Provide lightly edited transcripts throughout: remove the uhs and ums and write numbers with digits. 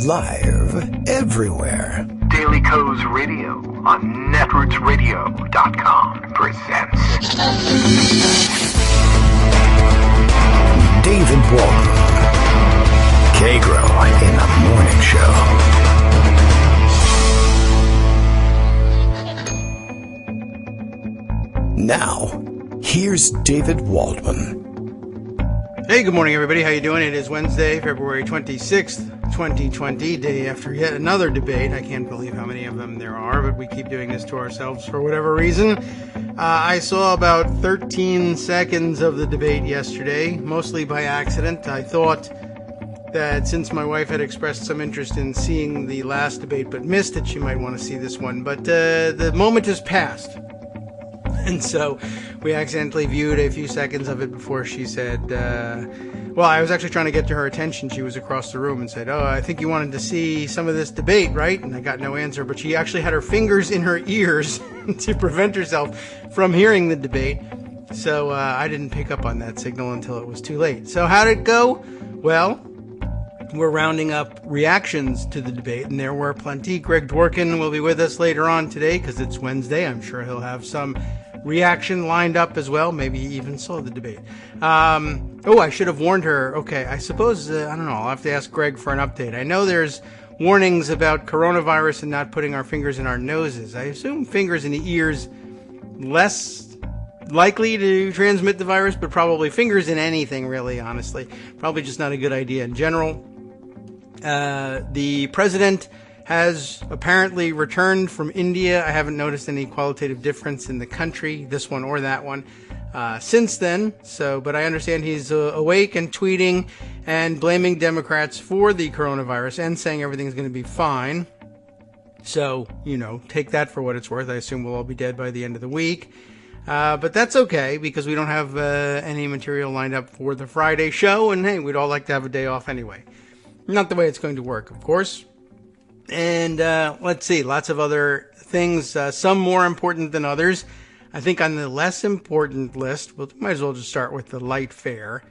Live everywhere. Daily Co's Radio on netrootsradio.com presents David Walton. Kagro in the Morning Show. Now, here's David Waldman. Hey, good morning, everybody. How you doing? It is Wednesday, February 26th, 2020, day after yet another debate. I can't believe how many of them there are, but we keep doing this to ourselves for whatever reason. I saw about 13 seconds of the debate yesterday, mostly by accident. I thought that since my wife had expressed some interest in seeing the last debate but missed it, she might want to see this one. But the moment has passed. And so we accidentally viewed a few seconds of it before she said, well, I was actually trying to get to her attention. She was across the room and said, oh, I think you wanted to see some of this debate, right? And I got no answer, but she actually had her fingers in her ears to prevent herself from hearing the debate. So I didn't pick up on that signal until it was too late. So how did it go? Well, we're rounding up reactions to the debate, and there were plenty. Greg Dworkin will be with us later on today because it's Wednesday. I'm sure he'll have some reaction lined up as well. Maybe he even saw the debate. I should have warned her. Okay, I suppose, I don't know, I'll have to ask Greg for an update. I know there's warnings about coronavirus and not putting our fingers in our noses. I assume fingers in the ears less likely to transmit the virus, but probably fingers in anything, really, honestly. Probably just not a good idea in general. The president has apparently returned from India. I haven't noticed any qualitative difference in the country, this one or that one, since then. But I understand he's awake and tweeting and blaming Democrats for the coronavirus and saying everything's going to be fine. So, take that for what it's worth. I assume we'll all be dead by the end of the week. But that's okay because we don't have any material lined up for the Friday show. And hey, we'd all like to have a day off anyway. Not the way it's going to work, of course. And let's see, lots of other things, some more important than others. I think on the less important list, we might as well just start with the light fare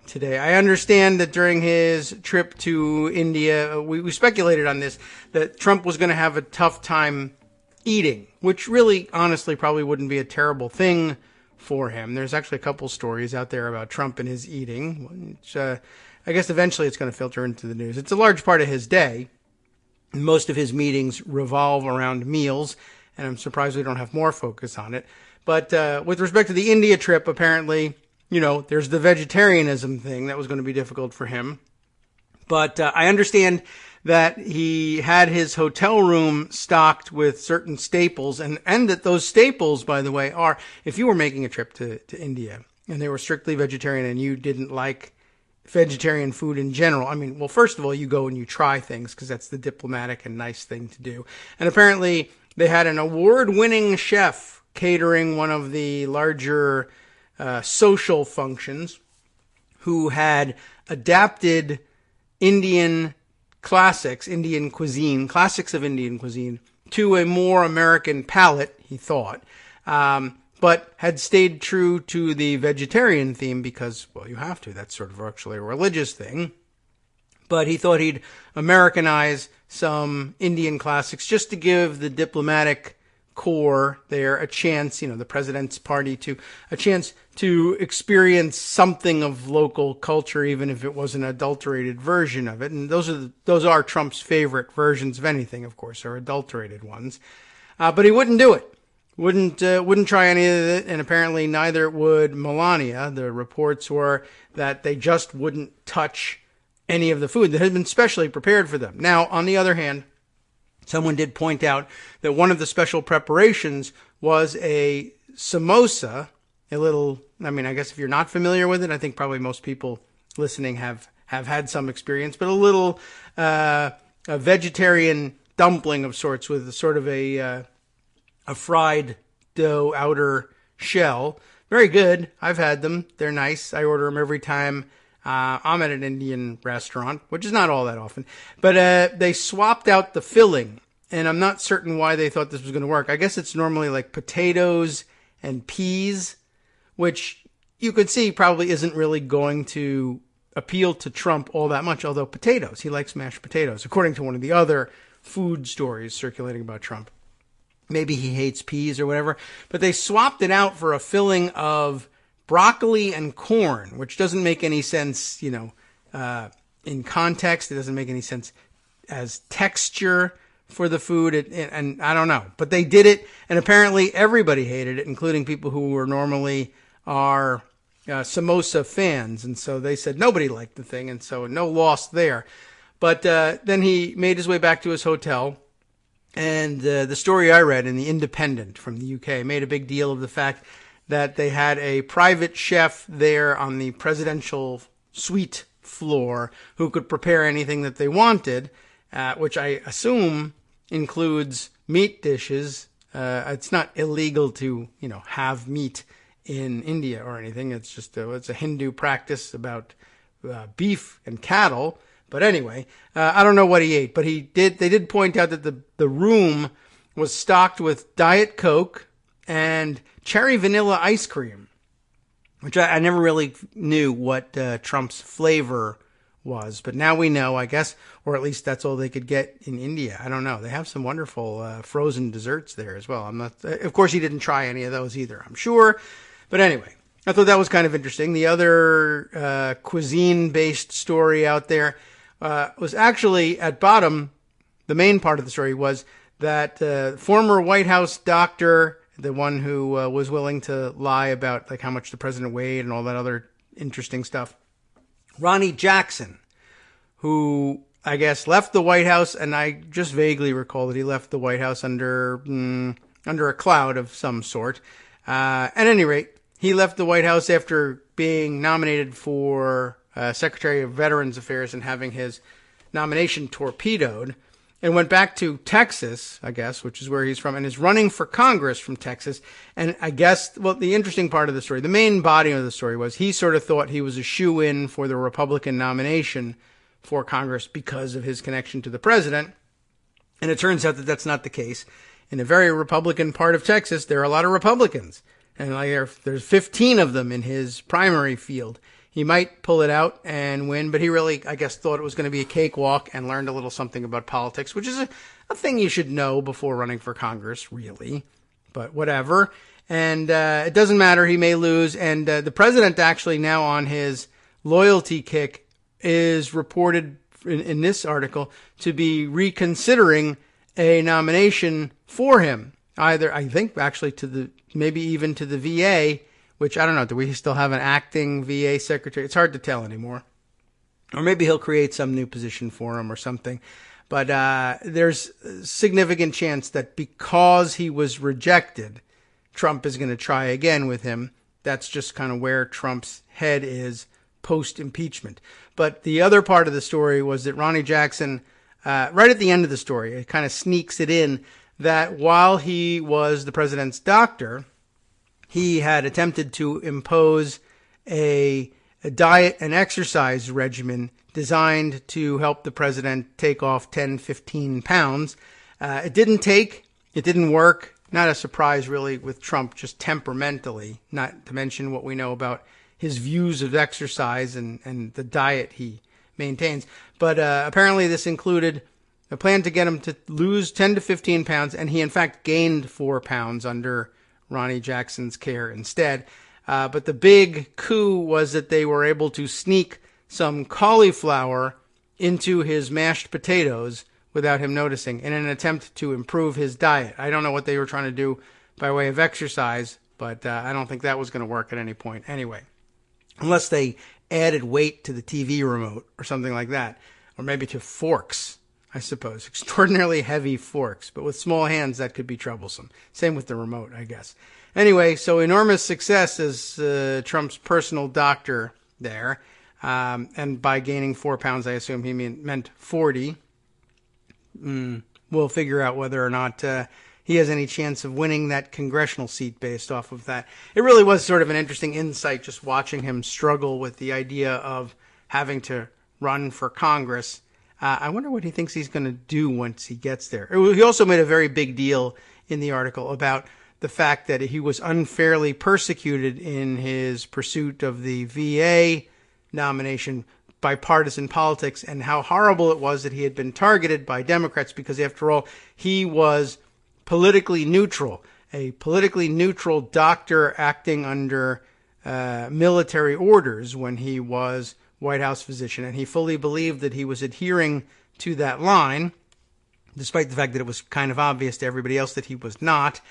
today. I understand that during his trip to India, we speculated on this, that Trump was going to have a tough time eating, which really, honestly, probably wouldn't be a terrible thing for him. There's actually a couple stories out there about Trump and his eating, which I guess eventually it's going to filter into the news. It's a large part of his day. Most of his meetings revolve around meals, and I'm surprised we don't have more focus on it. But with respect to the India trip, apparently, there's the vegetarianism thing that was going to be difficult for him. But I understand that he had his hotel room stocked with certain staples, and that those staples, by the way, are, if you were making a trip to India and they were strictly vegetarian and you didn't like vegetarian food in general. I mean, well, first of all, you go and you try things because that's the diplomatic and nice thing to do. And apparently they had an award-winning chef catering one of the larger social functions who had adapted Indian classics of Indian cuisine to a more American palate, he thought. But had stayed true to the vegetarian theme because, well, you have to. That's sort of actually a religious thing. But he thought he'd Americanize some Indian classics just to give the diplomatic corps there a chance, the president's party, a chance to experience something of local culture, even if it was an adulterated version of it. And those are Trump's favorite versions of anything, of course, are adulterated ones. But he wouldn't do it. Wouldn't try any of it, and apparently neither would Melania. The reports were that they just wouldn't touch any of the food that had been specially prepared for them. Now, on the other hand, someone did point out that one of the special preparations was a samosa, I guess if you're not familiar with it, I think probably most people listening have had some experience, but a vegetarian dumpling of sorts with sort of a fried dough outer shell. Very good. I've had them. They're nice. I order them every time I'm at an Indian restaurant, which is not all that often. But they swapped out the filling, and I'm not certain why they thought this was going to work. I guess it's normally like potatoes and peas, which you could see probably isn't really going to appeal to Trump all that much, although potatoes. He likes mashed potatoes, according to one of the other food stories circulating about Trump. Maybe he hates peas or whatever. But they swapped it out for a filling of broccoli and corn, which doesn't make any sense, in context. It doesn't make any sense as texture for the food. And I don't know. But they did it, and apparently everybody hated it, including people who were normally are samosa fans. And so they said nobody liked the thing, and so no loss there. But then he made his way back to his hotel, and the story I read in The Independent from the UK made a big deal of the fact that they had a private chef there on the presidential suite floor who could prepare anything that they wanted, which I assume includes meat dishes. It's not illegal to, have meat in India or anything. It's just it's a Hindu practice about beef and cattle. But anyway, I don't know what he ate, but they did point out that the room was stocked with Diet Coke and cherry vanilla ice cream, which I never really knew what Trump's flavor was. But now we know, I guess, or at least that's all they could get in India. I don't know. They have some wonderful frozen desserts there as well. Of course, he didn't try any of those either, I'm sure. But anyway, I thought that was kind of interesting. The other cuisine-based story out there was actually at bottom. The main part of the story was that former White House doctor, the one who was willing to lie about like how much the president weighed and all that other interesting stuff, Ronnie Jackson, who I guess left the White House, and I just vaguely recall that he left the White House under a cloud of some sort. At any rate, he left the White House after being nominated for Secretary of Veterans Affairs and having his nomination torpedoed, and went back to Texas, I guess, which is where he's from, and is running for Congress from Texas. And I guess, the interesting part of the story, the main body of the story was he sort of thought he was a shoo-in for the Republican nomination for Congress because of his connection to the president. And it turns out that that's not the case. In a very Republican part of Texas, there are a lot of Republicans. And there's 15 of them in his primary field. He might pull it out and win, but he really, I guess, thought it was going to be a cakewalk and learned a little something about politics, which is a thing you should know before running for Congress, really. But whatever. And it doesn't matter. He may lose. And the president actually now on his loyalty kick is reported in this article to be reconsidering a nomination for him. Either, I think, actually maybe even to the VA, which I don't know. Do we still have an acting VA secretary? It's hard to tell anymore. Or maybe he'll create some new position for him or something. But there's a significant chance that because he was rejected, Trump is going to try again with him. That's just kind of where Trump's head is post-impeachment. But the other part of the story was that Ronnie Jackson, right at the end of the story, it kind of sneaks it in that while he was the president's doctor, he had attempted to impose a diet and exercise regimen designed to help the president take off 10, 15 pounds. It didn't work. Not a surprise, really, with Trump, just temperamentally, not to mention what we know about his views of exercise and the diet he maintains. But apparently this included a plan to get him to lose 10 to 15 pounds, and he, in fact, gained 4 pounds under Ronnie Jackson's care instead. But the big coup was that they were able to sneak some cauliflower into his mashed potatoes without him noticing in an attempt to improve his diet. I don't know what they were trying to do by way of exercise, but I don't think that was going to work at any point anyway. Unless they added weight to the TV remote or something like that. Or maybe to forks, I suppose. Extraordinarily heavy forks. But with small hands, that could be troublesome. Same with the remote, I guess. Anyway, so enormous success as Trump's personal doctor there. And by gaining 4 pounds, I assume he meant 40. We'll figure out whether or not he has any chance of winning that congressional seat based off of that. It really was sort of an interesting insight just watching him struggle with the idea of having to run for Congress. I wonder what he thinks he's going to do once he gets there. He also made a very big deal in the article about the fact that he was unfairly persecuted in his pursuit of the VA nomination bipartisan politics and how horrible it was that he had been targeted by Democrats because, after all, he was politically neutral, a politically neutral doctor acting under military orders when he was White House physician. And he fully believed that he was adhering to that line, despite the fact that it was kind of obvious to everybody else that he was not.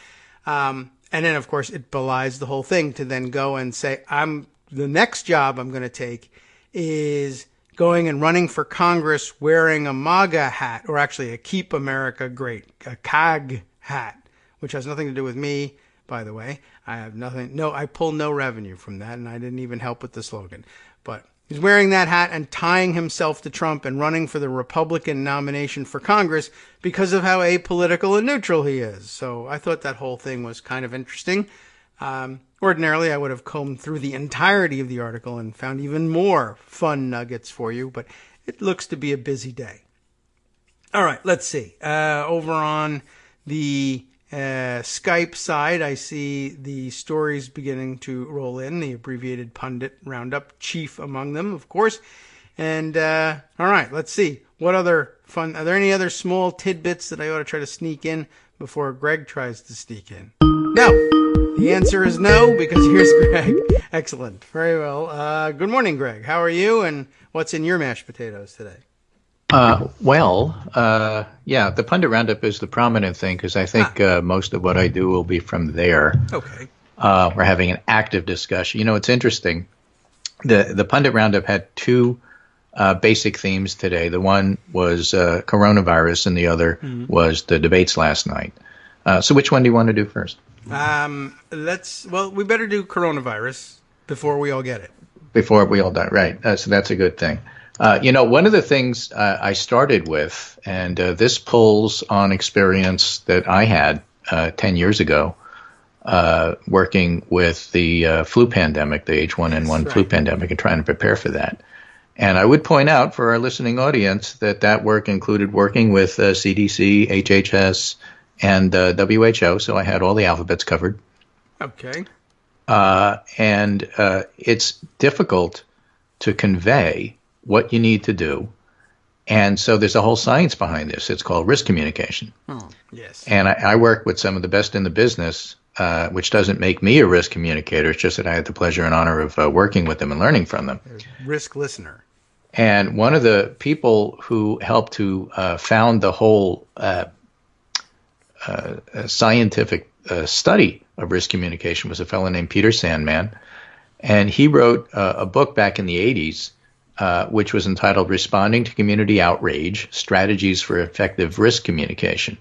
And then, of course, it belies the whole thing to then go and say, the next job I'm going to take is going and running for Congress wearing a MAGA hat, or actually a Keep America Great, a CAG hat, which has nothing to do with me, by the way. I have nothing, I pull no revenue from that, and I didn't even help with the slogan. But he's wearing that hat and tying himself to Trump and running for the Republican nomination for Congress because of how apolitical and neutral he is. So I thought that whole thing was kind of interesting. Ordinarily, I would have combed through the entirety of the article and found even more fun nuggets for you, but it looks to be a busy day. All right, let's see. Over on the Skype side, I see the stories beginning to roll in, the abbreviated pundit roundup, chief among them, of course. And all right, let's see. What other fun? Are there any other small tidbits that I ought to try to sneak in before Greg tries to sneak in? No. The answer is no, because here's Greg. Excellent. Very well. Good morning, Greg. How are you, and what's in your mashed potatoes today? The Pundit Roundup is the prominent thing, because I think most of what I do will be from there. Okay. We're having an active discussion. You know, it's interesting. The Pundit Roundup had two basic themes today. The one was coronavirus, and the other was the debates last night. So which one do you want to do first? We better do coronavirus before we all get it. Before we all die, right. So that's a good thing. One of the things I started with, and this pulls on experience that I had 10 years ago, working with the flu pandemic, the H1N1 flu pandemic, and trying to prepare for that. And I would point out for our listening audience that work included working with CDC, HHS, and WHO, so I had all the alphabets covered. Okay. And it's difficult to convey what you need to do. And so there's a whole science behind this. It's called risk communication. Oh, yes. And I work with some of the best in the business, which doesn't make me a risk communicator. It's just that I had the pleasure and honor of working with them and learning from them. Risk listener. And one of the people who helped to found the whole scientific study of risk communication was a fellow named Peter Sandman. And he wrote a book back in the 80s, which was entitled Responding to Community Outrage, Strategies for Effective Risk Communication.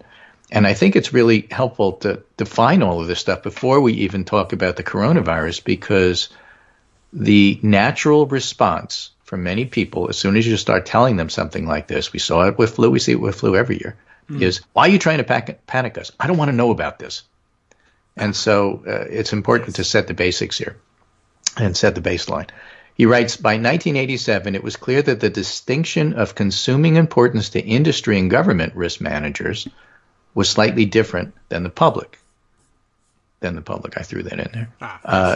And I think it's really helpful to define all of this stuff before we even talk about the coronavirus, because the natural response from many people, as soon as you start telling them something like this, we saw it with flu, we see it with flu every year, is, why are you trying to panic us? I don't want to know about this. And so it's important to set the basics here and set the baseline. He writes, by 1987, it was clear that the distinction of consuming importance to industry and government risk managers was slightly different than the public. I threw that in there.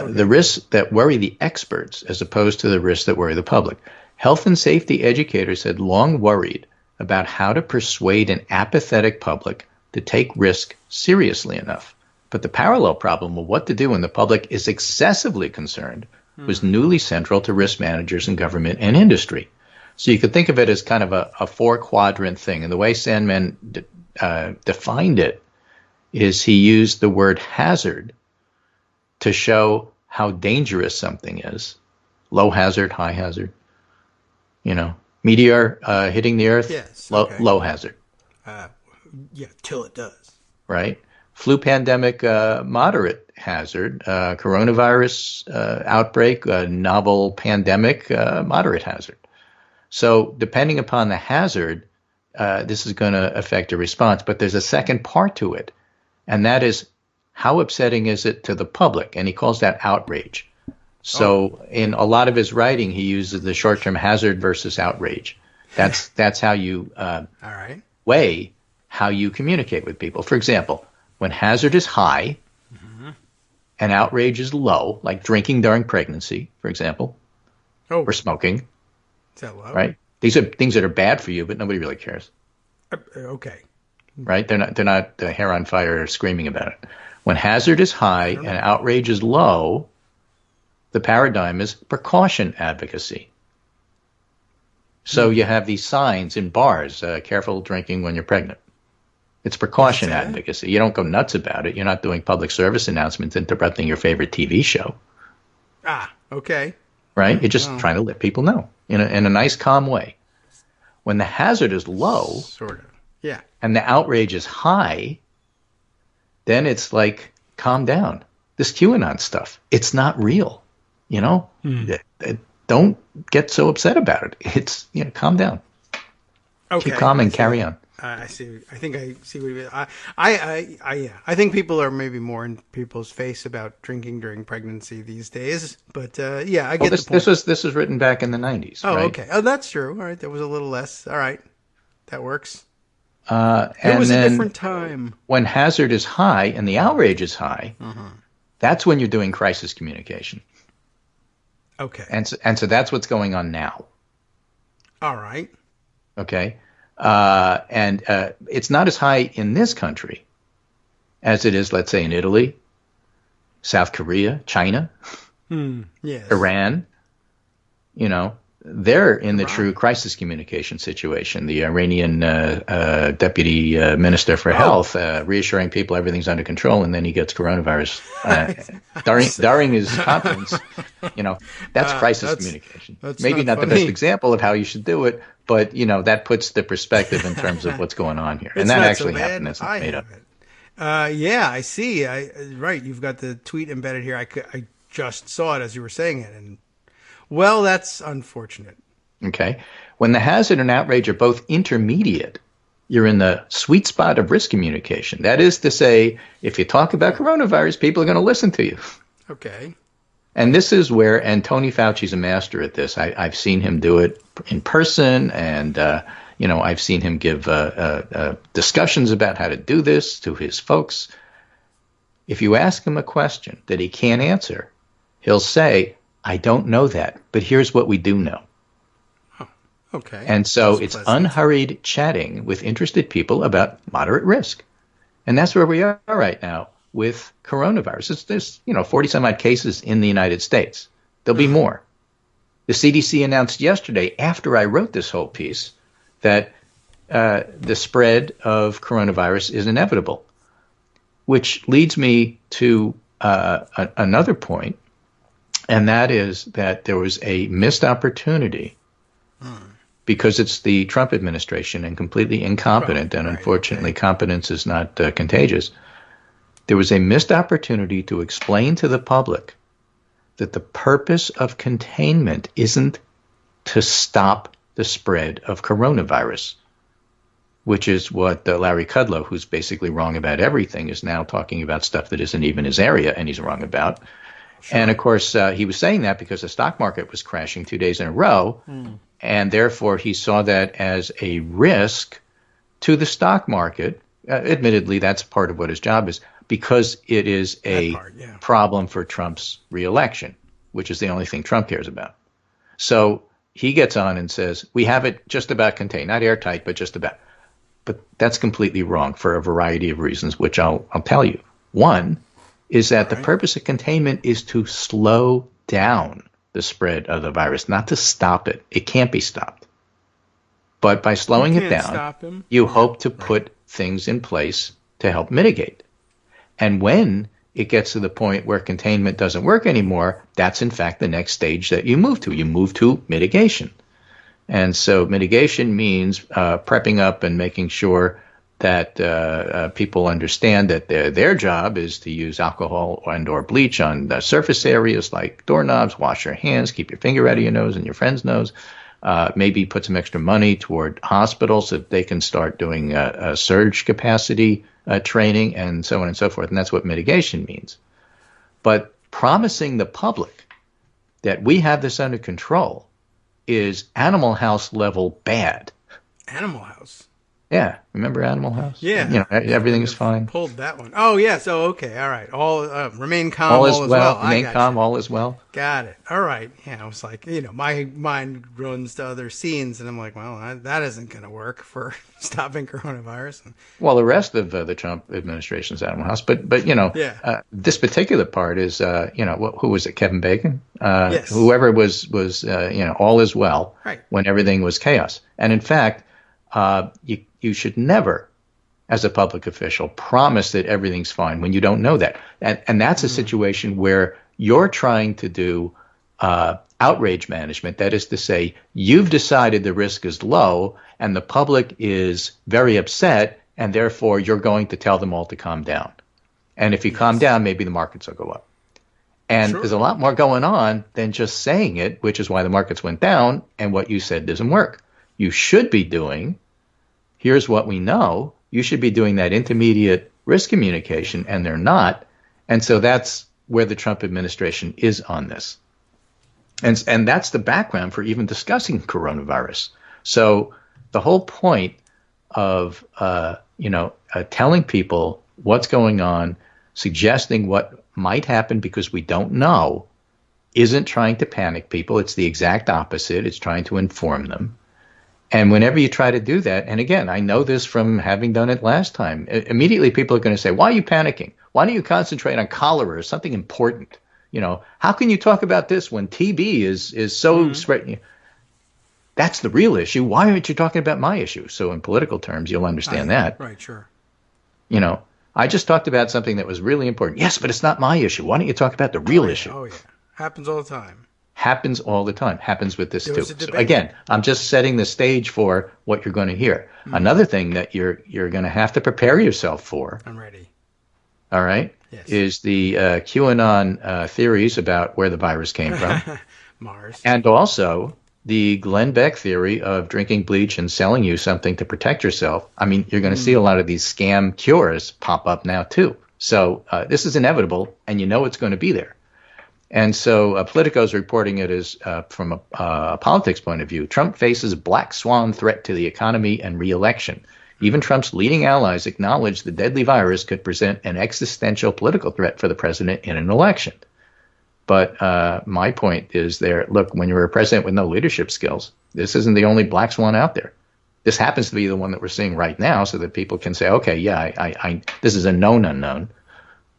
The risks that worry the experts as opposed to the risks that worry the public. Health and safety educators had long worried about how to persuade an apathetic public to take risk seriously enough. But the parallel problem of what to do when the public is excessively concerned was newly central to risk managers in government and industry. So you could think of it as kind of a four-quadrant thing. And the way Sandman defined it is he used the word hazard to show how dangerous something is. Low hazard, high hazard. Meteor hitting the earth, yes, low hazard. Till it does. Right? Flu pandemic, moderate hazard. Coronavirus outbreak, novel pandemic, moderate hazard. So depending upon the hazard, this is going to affect a response. But there's a second part to it, and that is, how upsetting is it to the public? And he calls that outrage. So in a lot of his writing, he uses the short-term hazard versus outrage. That's how you weigh how you communicate with people. For example, when hazard is high and outrage is low, like drinking during pregnancy, for example, or smoking, Is that low? right? These are things that are bad for you, but nobody really cares, Okay. right? They're not hair on fire or screaming about it. When hazard is high and outrage is low, the paradigm is precaution advocacy. So you have these signs in bars, careful drinking when you're pregnant. It's precaution advocacy. You don't go nuts about it. You're not doing public service announcements interrupting your favorite TV show. Ah, okay. Right? You're just trying to let people know in a nice, calm way. When the hazard is low, Sort of. Yeah. and the outrage is high, then it's like, calm down. This QAnon stuff, it's not real. Don't get so upset about it. It's, calm down. Okay. Keep calm and carry on. I see. I think I see what you mean. I think people are maybe more in people's face about drinking during pregnancy these days. But I get the point. This was written back in the 90s. Oh, right? okay. Oh, that's true. All right, there was a little less. All right, that works. And it was then a different time. When hazard is high and the outrage is high, that's when you're doing crisis communication. Okay. And so that's what's going on now. All right. Okay. And it's not as high in this country as it is, let's say, in Italy, South Korea, China, Yes. Iran. They're in the true crisis communication situation. The Iranian deputy minister for health reassuring people everything's under control, and then he gets coronavirus during his conference. That's crisis communication. That's Maybe not the funny. best example of how you should do it, but that puts the perspective in terms of what's going on here, and It's that not actually so bad. happened. It's not made up. Yeah, I see. Right. You've got the tweet embedded here. I just saw it as you were saying it, and well, that's unfortunate. Okay. When the hazard and outrage are both intermediate, you're in the sweet spot of risk communication. That is to say, if you talk about coronavirus, people are going to listen to you. Okay. And this is where, and Tony Fauci's a master at this. I've seen him do it in person, and I've seen him give discussions about how to do this to his folks. If you ask him a question that he can't answer, he'll say, I don't know that, but here's what we do know. Oh, okay. And so That's it's pleasant. unhurried chatting with interested people about moderate risk. And that's where we are right now with coronavirus. There's 40 some odd cases in the United States. There'll be more. The CDC announced yesterday, after I wrote this whole piece, that the spread of coronavirus is inevitable, which leads me to another point. And that is that there was a missed opportunity because it's the Trump administration and completely incompetent, and unfortunately competence is not contagious. There was a missed opportunity to explain to the public that the purpose of containment isn't to stop the spread of coronavirus, which is what Larry Kudlow, who's basically wrong about everything, is now talking about stuff that isn't even his area and he's wrong about. Sure. And, of course, he was saying that because the stock market was crashing 2 days in a row, and therefore he saw that as a risk to the stock market. Admittedly, that's part of what his job is, because it is a problem for Trump's reelection, which is the only thing Trump cares about. So he gets on and says, we have it just about contained, not airtight, but just about. But that's completely wrong for a variety of reasons, which I'll tell you. One is that the purpose of containment is to slow down the spread of the virus, not to stop it. It can't be stopped. But by slowing it down, you hope to put things in place to help mitigate. And when it gets to the point where containment doesn't work anymore, that's in fact the next stage that you move to. You move to mitigation. And so mitigation means prepping up and making sure that people understand that their job is to use alcohol and or bleach on the surface areas like doorknobs, wash your hands, keep your finger out of your nose and your friend's nose, maybe put some extra money toward hospitals so that they can start doing surge capacity training and so on and so forth. And that's what mitigation means. But promising the public that we have this under control is Animal House level bad. Animal House? Yeah, remember Animal House? Yeah. Everything's fine. Pulled that one. Oh, yeah. So, okay. All right. All remain calm. All is All is well. well. I Remain got calm. you. All is well. Got it. All right. Yeah. I was like, my mind runs to other scenes, and I'm like, well, that isn't going to work for stopping coronavirus. Well, the rest of the Trump administration's Animal House, but Yeah. this particular part is who was it? Kevin Bacon. Yes. Whoever was all is well. Right. When everything was chaos, and in fact, you should never, as a public official, promise that everything's fine when you don't know that. And that's a situation where you're trying to do outrage management. That is to say, you've decided the risk is low and the public is very upset, and therefore you're going to tell them all to calm down. And if you calm down, maybe the markets will go up. And Sure. there's a lot more going on than just saying it, which is why the markets went down and what you said doesn't work. You should be doing, here's what we know, you should be doing that intermediate risk communication, and they're not. And so that's where the Trump administration is on this. And that's the background for even discussing coronavirus. So the whole point of, telling people what's going on, suggesting what might happen because we don't know, isn't trying to panic people. It's the exact opposite. It's trying to inform them. And whenever you try to do that, and again, I know this from having done it last time, immediately people are going to say, why are you panicking? Why don't you concentrate on cholera or something important? How can you talk about this when TB is so spread? That's the real issue. Why aren't you talking about my issue? So in political terms, you'll understand that. Right, sure. I just talked about something that was really important. Yes, but it's not my issue. Why don't you talk about the real issue? Oh, yeah. Happens all the time. Happens all the time. Happens with this There too. was a So debate. again, I'm just setting the stage for what you're going to hear. Another thing that you're going to have to prepare yourself for, I'm ready. all right, Yes. is the QAnon theories about where the virus came from, Mars. and also the Glenn Beck theory of drinking bleach and selling you something to protect yourself. I mean, you're going to see a lot of these scam cures pop up now too. So this is inevitable, and you know it's going to be there. And so Politico is reporting it as, from a politics point of view, Trump faces a black swan threat to the economy and re-election. Even Trump's leading allies acknowledge the deadly virus could present an existential political threat for the president in an election. But my point is look, when you're a president with no leadership skills, this isn't the only black swan out there. This happens to be the one that we're seeing right now so that people can say, okay, yeah, I this is a known unknown.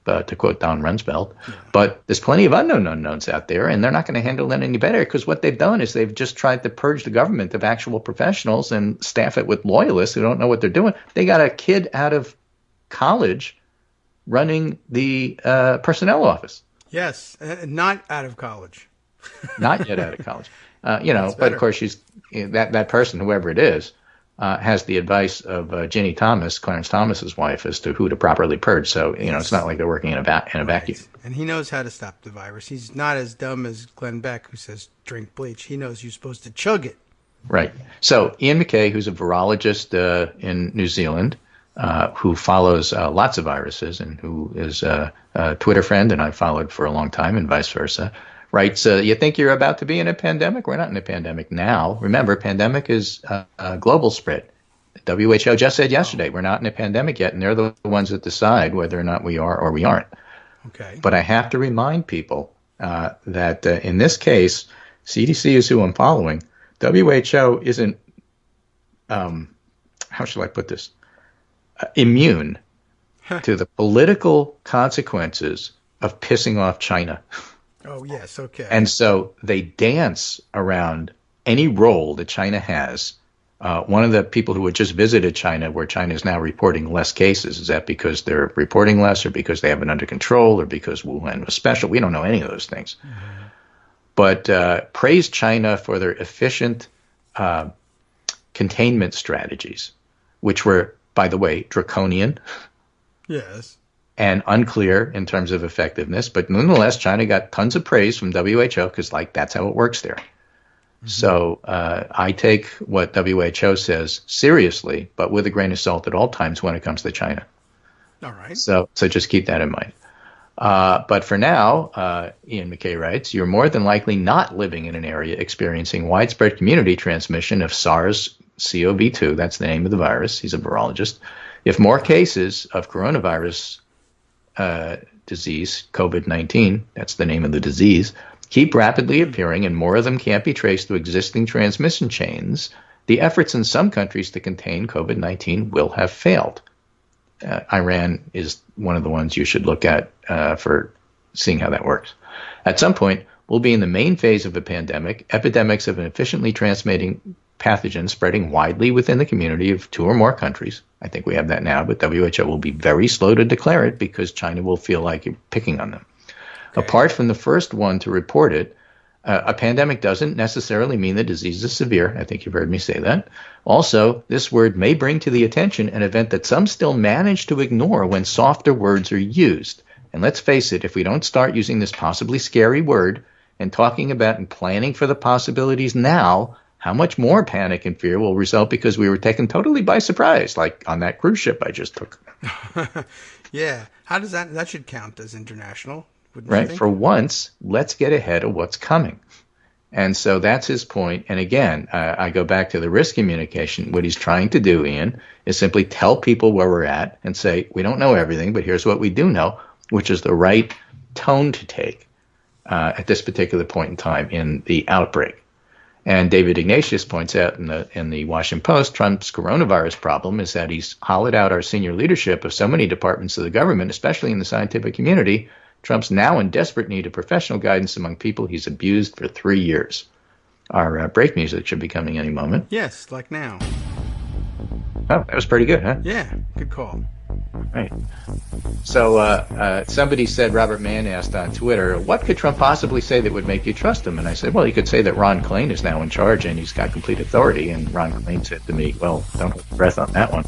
To quote Don Rumsfeld, but there's plenty of unknown unknowns out there, and they're not going to handle that any better because what they've done is they've just tried to purge the government of actual professionals and staff it with loyalists who don't know what they're doing. They got a kid out of college running the personnel office. Yes, not out of college. Not yet out of college. But of course she's that person, whoever it is, has the advice of Ginny Thomas, Clarence Thomas's wife, as to who to properly purge. So, it's not like they're working in a vacuum. And he knows how to stop the virus. He's not as dumb as Glenn Beck, who says drink bleach. He knows you're supposed to chug it. Right. So Ian MacKay, who's a virologist in New Zealand, who follows lots of viruses and who is a Twitter friend, and I've followed for a long time, and vice versa, writes, you think you're about to be in a pandemic? We're not in a pandemic now. Remember, pandemic is a global spread. WHO just said yesterday, we're not in a pandemic yet, and they're the ones that decide whether or not we are or we aren't. Okay. But I have to remind people that in this case, CDC is who I'm following. WHO isn't, how shall I put this, immune to the political consequences of pissing off China. Oh, yes, okay. And so they dance around any role that China has. One of the people who had just visited China, where China is now reporting less cases, is that because they're reporting less or because they have it under control or because Wuhan was special? We don't know any of those things. Mm-hmm. But praised China for their efficient containment strategies, which were, by the way, draconian. Yes. And unclear in terms of effectiveness. But nonetheless, China got tons of praise from WHO because, that's how it works there. Mm-hmm. So I take what WHO says seriously, but with a grain of salt at all times when it comes to China. All right. So just keep that in mind. But for now, Ian MacKay writes, you're more than likely not living in an area experiencing widespread community transmission of SARS SARS-CoV-2, that's the name of the virus, he's a virologist, if more cases of coronavirus disease, COVID-19, that's the name of the disease, keep rapidly appearing and more of them can't be traced to existing transmission chains, the efforts in some countries to contain COVID-19 will have failed. Iran is one of the ones you should look at for seeing how that works. At some point, we'll be in the main phase of a pandemic, epidemics of an efficiently transmitting pathogen spreading widely within the community of 2 or more countries. I think we have that now, but WHO will be very slow to declare it because China will feel like you're picking on them. Okay. Apart from the first one to report it, a pandemic doesn't necessarily mean the disease is severe. I think you've heard me say that. Also, this word may bring to the attention an event that some still manage to ignore when softer words are used. And let's face it, if we don't start using this possibly scary word and talking about and planning for the possibilities now, how much more panic and fear will result because we were taken totally by surprise, like on that cruise ship I just took. Yeah. How does that should count as international? Right. For once, let's get ahead of what's coming. And so that's his point. And again, I go back to the risk communication. What he's trying to do, Ian, is simply tell people where we're at and say, we don't know everything, but here's what we do know, which is the right tone to take at this particular point in time in the outbreak. And David Ignatius points out in the Washington Post, Trump's coronavirus problem is that he's hollowed out our senior leadership of so many departments of the government, especially in the scientific community. Trump's now in desperate need of professional guidance among people he's abused for 3 years. Our break music should be coming any moment. Yes, like now. Oh, that was pretty good, huh? Yeah, good call. Right. So somebody said, Robert Mann asked on Twitter, what could Trump possibly say that would make you trust him? And I said, well, he could say that Ron Klain is now in charge and he's got complete authority. And Ron Klain said to me, well, don't hold your breath on that one.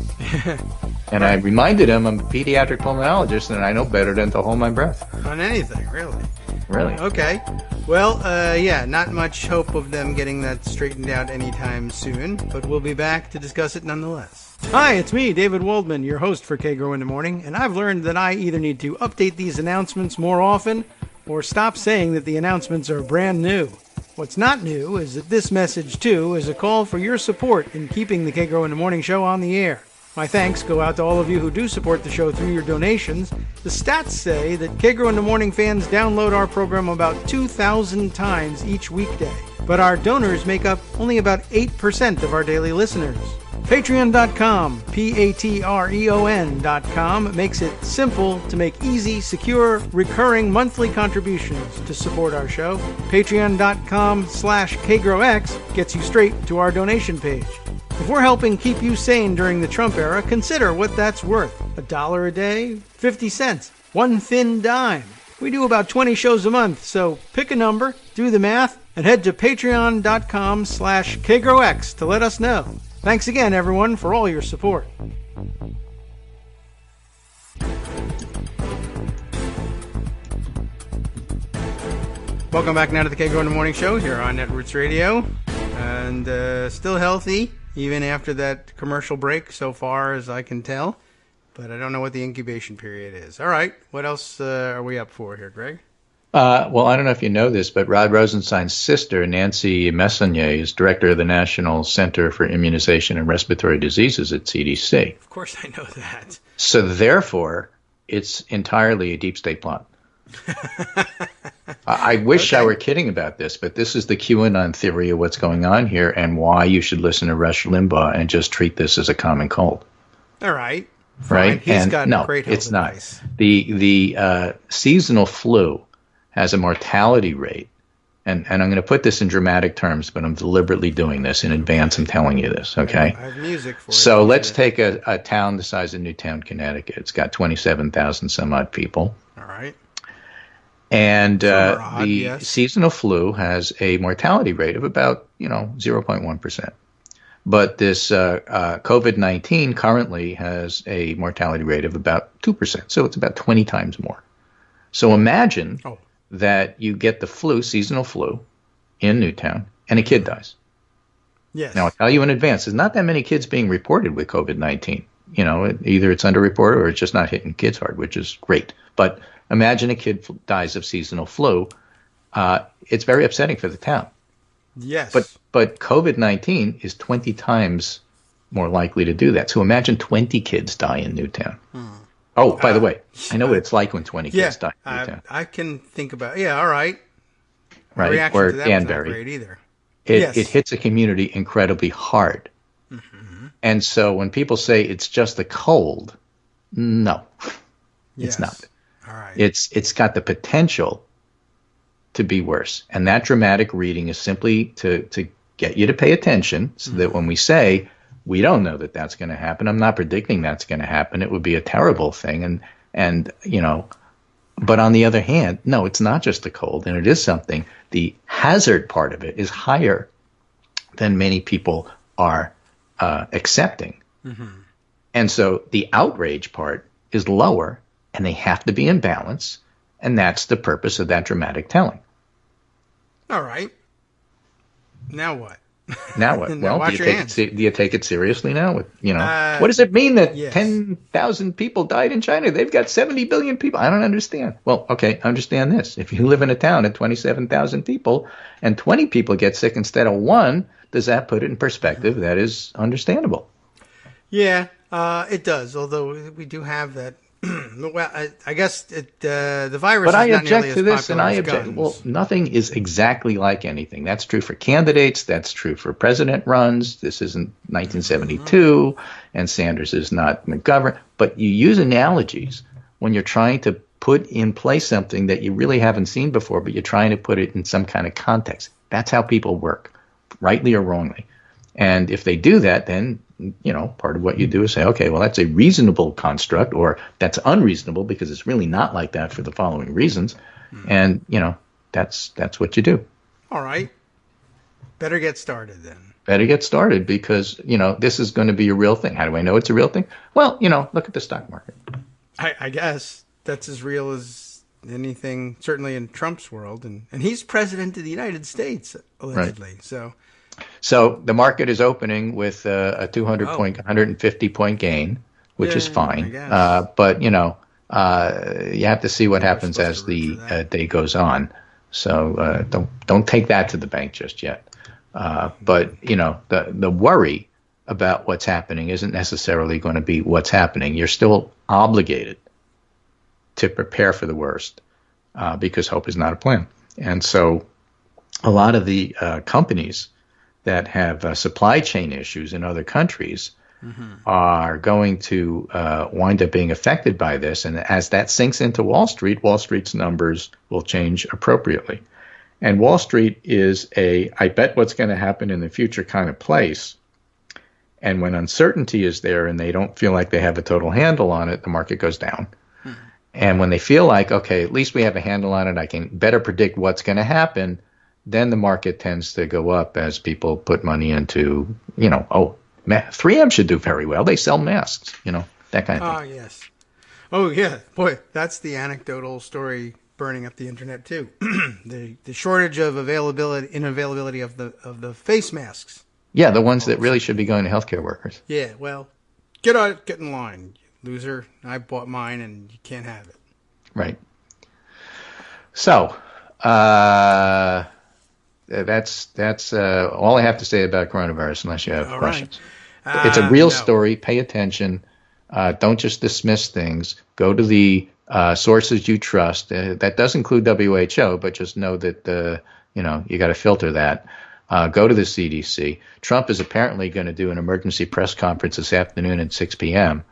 And I reminded him I'm a pediatric pulmonologist and I know better than to hold my breath. On anything, really. Really? Okay. Well, yeah, not much hope of them getting that straightened out anytime soon, but we'll be back to discuss it nonetheless. Hi, it's me, David Waldman, your host for Kagro in the Morning, and I've learned that I either need to update these announcements more often or stop saying that the announcements are brand new. What's not new is that this message, too, is a call for your support in keeping the Kagro in the Morning show on the air. My thanks go out to all of you who do support the show through your donations. The stats say that Kagro in the Morning fans download our program about 2,000 times each weekday, but our donors make up only about 8% of our daily listeners. Patreon.com, Patreon.com, makes it simple to make easy, secure, recurring monthly contributions to support our show. Patreon.com/KagroX gets you straight to our donation page. If we're helping keep you sane during the Trump era, consider what that's worth. $1 a day? 50 cents? One thin dime? We do about 20 shows a month, so pick a number, do the math, and head to patreon.com/KagroX to let us know. Thanks again, everyone, for all your support. Welcome back now to the Kagro in the Morning Show here on Netroots Radio. And still healthy, even after that commercial break, so far as I can tell. But I don't know what the incubation period is. All right, what else are we up for here, Greg? Well, I don't know if you know this, but Rod Rosenstein's sister, Nancy Messonnier, is director of the National Center for Immunization and Respiratory Diseases at CDC. Of course I know that. So therefore, it's entirely a deep state plot. I wish I were kidding about this, but this is the QAnon theory of what's going on here and why you should listen to Rush Limbaugh and just treat this as a common cold. All right. Fine. Right? He's and got no, great health it's advice. not. The seasonal flu has a mortality rate, and I'm going to put this in dramatic terms, but I'm deliberately doing this in advance. I'm telling you this, okay? I have music for it. So let's take a town the size of Newtown, Connecticut. It's got 27,000 some odd people. All right. And the seasonal flu has a mortality rate of about, 0.1%. But this COVID-19 currently has a mortality rate of about 2%. So it's about 20 times more. So imagine that you get the flu, seasonal flu, in Newtown, and a kid dies. Yes. Now, I'll tell you in advance, there's not that many kids being reported with COVID-19. Either it's underreported or it's just not hitting kids hard, which is great. But imagine a kid dies of seasonal flu. It's very upsetting for the town. Yes. But COVID-19 is 20 times more likely to do that. So imagine 20 kids die in Newtown. Oh, by the way, I know what it's like when 20 kids die in Newtown. I can think about it. Yeah, all right. My Right? reaction Or to that was not Danbury. great either. It hits a community incredibly hard. And so when people say it's just a cold, no, it's not. All right. It's got the potential to be worse. And that dramatic reading is simply to get you to pay attention so that when we say, we don't know that that's going to happen, I'm not predicting that's going to happen, it would be a terrible thing. And but on the other hand, no, it's not just a cold, and it is something. The hazard part of it is higher than many people are accepting. And so the outrage part is lower, and they have to be in balance, and that's the purpose of that dramatic telling. All right. Now what? Now what? Now Well, wash do your hands. you take it seriously now? What does it mean that Yes. 10,000 people died in China? They've got 70 billion people. I don't understand. Well, okay, understand this. If you live in a town of 27,000 people and 20 people get sick instead of one, does that put it in perspective? That is understandable. Yeah, it does. Although we do have that. Well, I guess the virus But is I not object nearly to as this, popular and I as object. guns. Well, nothing is exactly like anything. That's true for candidates. That's true for president runs. This isn't 1972, and Sanders is not McGovern. But you use analogies when you're trying to put in place something that you really haven't seen before, but you're trying to put it in some kind of context. That's how people work, rightly or wrongly. And if they do that, then part of what you do is say, okay, well, that's a reasonable construct, or that's unreasonable because it's really not like that for the following reasons. And, that's what you do. All right. Better get started then. Better get started because, this is going to be a real thing. How do I know it's a real thing? Well, look at the stock market. I guess that's as real as anything, certainly in Trump's world. And he's president of the United States, allegedly. Right. So the market is opening with a 150 point gain, which is fine. But you have to see what happens as the day goes on. So don't take that to the bank just yet. But the worry about what's happening isn't necessarily going to be what's happening. You're still obligated to prepare for the worst because hope is not a plan. And so a lot of the companies that have supply chain issues in other countries are going to wind up being affected by this. And as that sinks into Wall Street's numbers will change appropriately. And Wall Street is I bet what's going to happen in the future kind of place. And when uncertainty is there and they don't feel like they have a total handle on it, the market goes down. And when they feel like, okay, at least we have a handle on it, I can better predict what's going to happen, then the market tends to go up as people put money into, 3M should do very well. They sell masks, that kind of thing. Oh, yes. Oh, yeah. Boy, that's the anecdotal story burning up the internet, too. the shortage of inavailability of the face masks. Yeah, the ones that really should be going to healthcare workers. Yeah, well, get in line, you loser. I bought mine, and you can't have it. Right. So, that's all I have to say about coronavirus, unless you have questions. Right. It's a real story. Pay attention. Don't just dismiss things. Go to the sources you trust. That does include WHO, but just know that you got to filter that. Go to the CDC. Trump is apparently going to do an emergency press conference this afternoon at 6 p.m.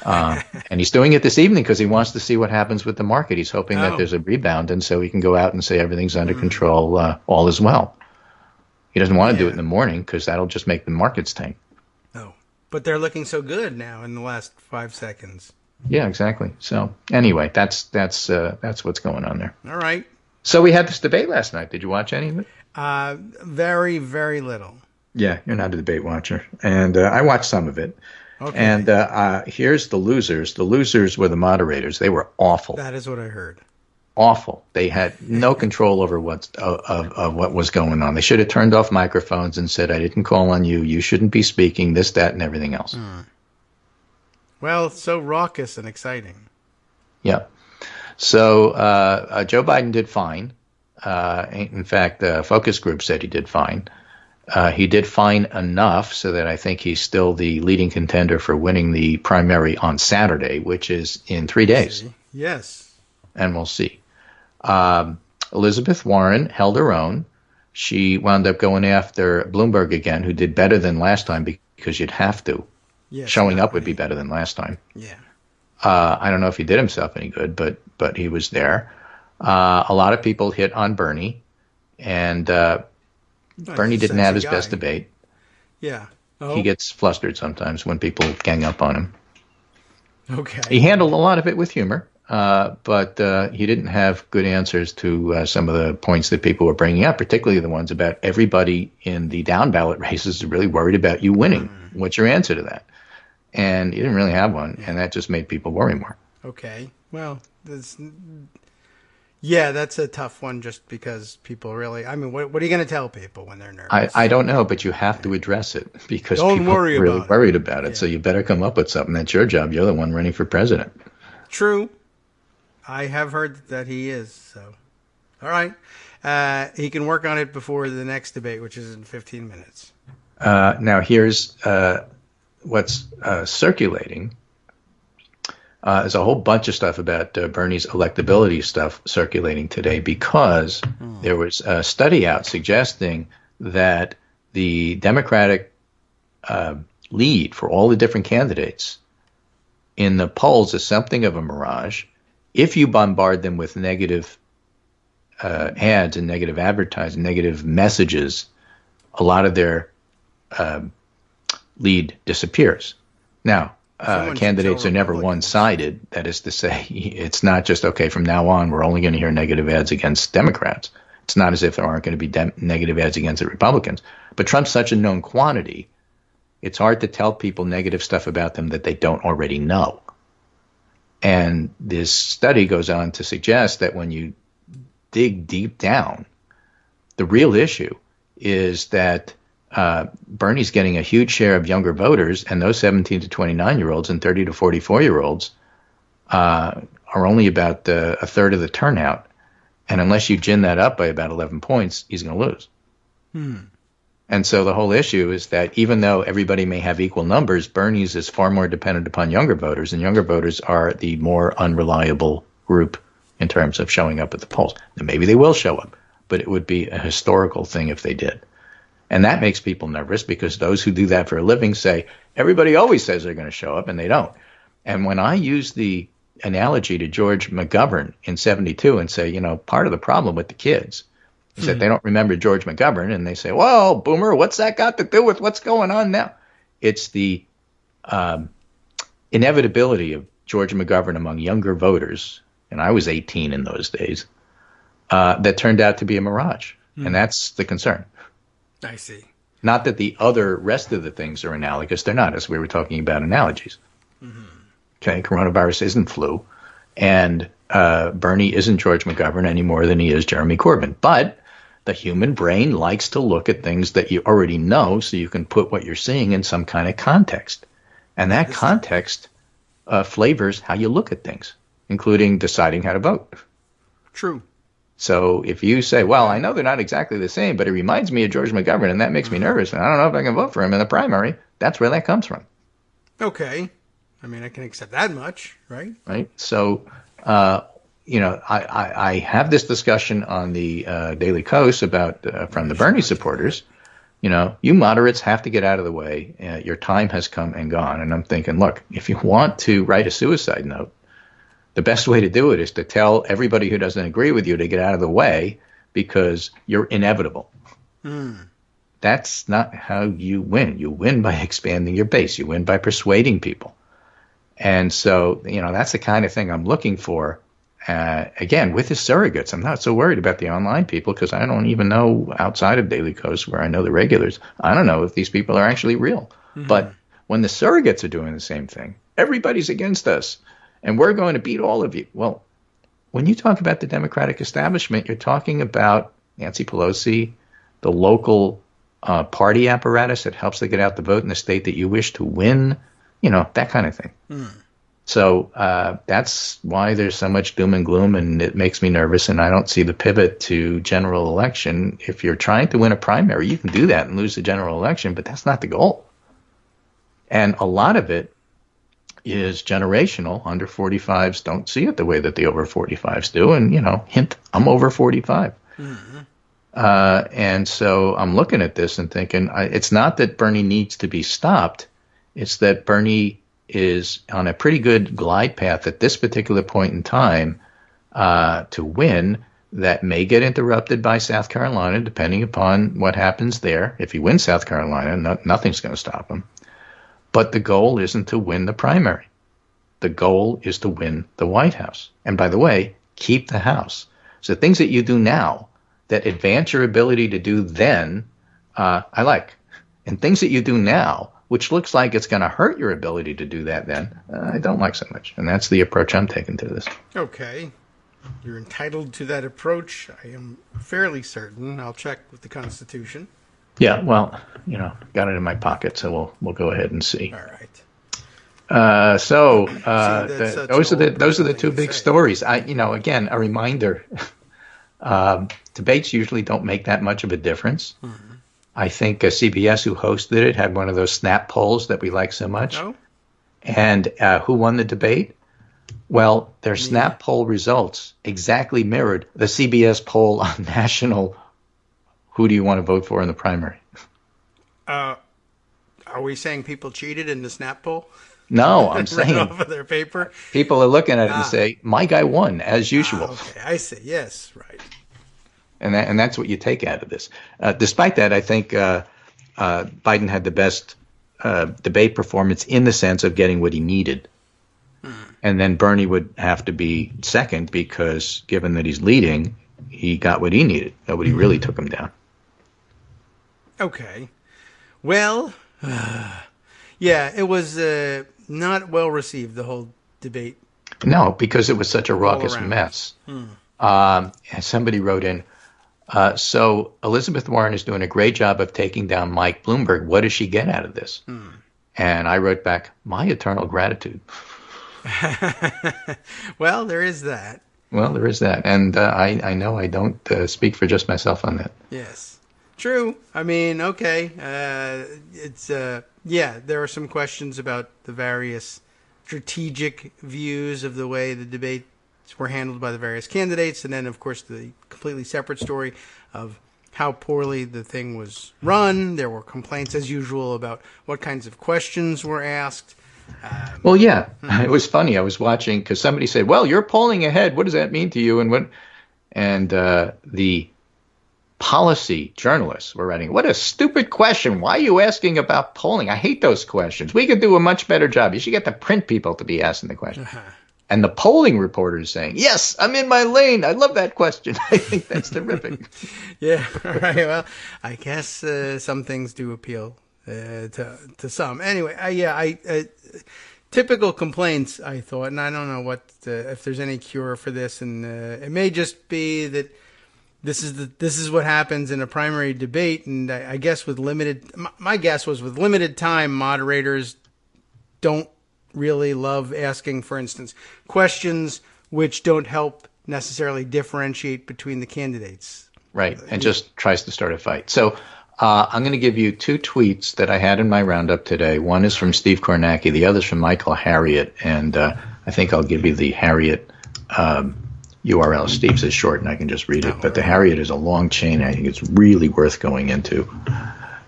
And he's doing it this evening because he wants to see what happens with the market. He's hoping that there's a rebound, and so he can go out and say everything's under control, all is well. He doesn't want to do it in the morning because that'll just make the markets tank. Oh, but they're looking so good now in the last 5 seconds. Yeah, exactly. So anyway, that's what's going on there. All right. So we had this debate last night. Did you watch any of it? Very, very little. Yeah, you're not a debate watcher, and I watched some of it. Okay. And here's the losers. The losers were the moderators. They were awful. That is what I heard. Awful. They had no control over what was going on. They should have turned off microphones and said, "I didn't call on you. You shouldn't be speaking." This, that, and everything else. Well, so raucous and exciting. Yeah. So Joe Biden did fine. In fact, the focus group said he did fine. He did fine enough so that I think he's still the leading contender for winning the primary on Saturday, which is in 3 days. Yes. And we'll see. Elizabeth Warren held her own. She wound up going after Bloomberg again, who did better than last time because you'd have to. Yes, Showing up would be better than last time. Yeah. I don't know if he did himself any good, but he was there. A lot of people hit on Bernie, and Bernie didn't have his best debate. Yeah. Oh. He gets flustered sometimes when people gang up on him. Okay. He handled a lot of it with humor, but he didn't have good answers to some of the points that people were bringing up, particularly the ones about everybody in the down ballot races is really worried about you winning. What's your answer to that? And he didn't really have one, and that just made people worry more. Okay. Well, that's a tough one just because people really, I mean, what are you going to tell people when they're nervous? I don't know, but you have to address it because Don't people worry are really about worried about it. Yeah. So you better come up with something. That's your job. You're the one running for president. True. I have heard that he is. So, all right. He can work on it before the next debate, which is in 15 minutes. Now, here's what's circulating. There's a whole bunch of stuff about Bernie's electability stuff circulating today because there was a study out suggesting that the Democratic lead for all the different candidates in the polls is something of a mirage. If you bombard them with negative ads and negative advertising, negative messages, a lot of their lead disappears. Now, candidates are never one-sided. That is to say, it's not just, okay, from now on, we're only going to hear negative ads against Democrats. It's not as if there aren't going to be negative ads against the Republicans. But Trump's such a known quantity, it's hard to tell people negative stuff about them that they don't already know. And this study goes on to suggest that when you dig deep down, the real issue is that Bernie's getting a huge share of younger voters, and those 17 to 29-year-olds and 30 to 44-year-olds are only about a third of the turnout. And unless you gin that up by about 11 points, he's going to lose. And so the whole issue is that even though everybody may have equal numbers, Bernie's is far more dependent upon younger voters, and younger voters are the more unreliable group in terms of showing up at the polls. Now, maybe they will show up, but it would be a historical thing if they did. And that makes people nervous because those who do that for a living say, everybody always says they're going to show up, and they don't. And when I use the analogy to George McGovern in 72 and say, part of the problem with the kids is that they don't remember George McGovern, and they say, well, boomer, what's that got to do with what's going on now? It's the inevitability of George McGovern among younger voters, and I was 18 in those days, that turned out to be a mirage. And that's the concern. I see. Not that the other rest of the things are analogous. They're not, as we were talking about analogies. Okay, coronavirus isn't flu, and Bernie isn't George McGovern any more than he is Jeremy Corbyn. But the human brain likes to look at things that you already know so you can put what you're seeing in some kind of context. And that context flavors how you look at things, including deciding how to vote. True. So if you say, well, I know they're not exactly the same, but it reminds me of George McGovern, and that makes me nervous, and I don't know if I can vote for him in the primary, that's where that comes from. Okay. I mean, I can accept that much, right? Right. So, I have this discussion on the Daily Kos about from the Bernie supporters. You moderates have to get out of the way. Your time has come and gone. And I'm thinking, look, if you want to write a suicide note, the best way to do it is to tell everybody who doesn't agree with you to get out of the way because you're inevitable. That's not how you win. You win by expanding your base. You win by persuading people. And so, that's the kind of thing I'm looking for. Again, with the surrogates, I'm not so worried about the online people because I don't even know outside of Daily Kos where I know the regulars. I don't know if these people are actually real. But when the surrogates are doing the same thing, everybody's against us and we're going to beat all of you. Well, when you talk about the Democratic establishment, you're talking about Nancy Pelosi, the local party apparatus that helps to get out the vote in the state that you wish to win, that kind of thing. So that's why there's so much doom and gloom, and it makes me nervous, and I don't see the pivot to general election. If you're trying to win a primary, you can do that and lose the general election, but that's not the goal. And a lot of it is generational. Under 45s don't see it the way that the over 45s do, and, hint, I'm over 45. Mm-hmm. And so I'm looking at this and thinking, it's not that Bernie needs to be stopped, it's that Bernie is on a pretty good glide path at this particular point in time to win. That may get interrupted by South Carolina, depending upon what happens there. If he wins South Carolina, nothing's going to stop him. But the goal isn't to win the primary. The goal is to win the White House. And by the way, keep the House. So things that you do now that advance your ability to do then, I like. And things that you do now, which looks like it's going to hurt your ability to do that then, I don't like so much. And that's the approach I'm taking to this. Okay. You're entitled to that approach. I am fairly certain. I'll check with the Constitution. Yeah, well, got it in my pocket, so we'll go ahead and see. All right. Those are the two big stories. Again, a reminder, debates usually don't make that much of a difference. Mm-hmm. I think CBS, who hosted it, had one of those snap polls that we like so much. Oh. And who won the debate? Well, their snap poll results exactly mirrored the CBS poll on national who do you want to vote for in the primary. Are we saying people cheated in the snap poll? No, I'm saying off of their paper. People are looking at it and say, my guy won, as usual. Okay, I see. Yes, right. And that's what you take out of this. Despite that, I think Biden had the best debate performance in the sense of getting what he needed. And then Bernie would have to be second because, given that he's leading, he got what he needed. Nobody really took him down. Okay. Well, yeah, it was not well received, the whole debate. No, because it was such a raucous mess. And somebody wrote in, so Elizabeth Warren is doing a great job of taking down Mike Bloomberg. What does she get out of this? And I wrote back, my eternal gratitude. Well, there is that. And I know I don't speak for just myself on that. Yes. True. I mean, okay. There are some questions about the various strategic views of the way the debates were handled by the various candidates. And then, of course, the completely separate story of how poorly the thing was run. There were complaints, as usual, about what kinds of questions were asked. Well, yeah, it was funny. I was watching because somebody said, well, you're polling ahead. What does that mean to you? And the policy journalists were writing, what a stupid question. Why are you asking about polling? I hate those questions. We could do a much better job. You should get the print people to be asking the question. And the polling reporters saying, yes, I'm in my lane. I love that question. I think that's terrific. Yeah, all right. Well, I guess some things do appeal to some. Anyway, typical complaints, I thought, and I don't know if there's any cure for this, and it may just be that this is what happens in a primary debate, and I guess my guess was with limited time, moderators don't really love asking, for instance, questions which don't help necessarily differentiate between the candidates. Right, and just tries to start a fight. So I'm going to give you two tweets that I had in my roundup today. One is from Steve Kornacki. The other is from Michael Harriot. And I think I'll give you the Harriot URL. Steve's is short, and I can just read it. But the Harriot is a long chain. I think it's really worth going into.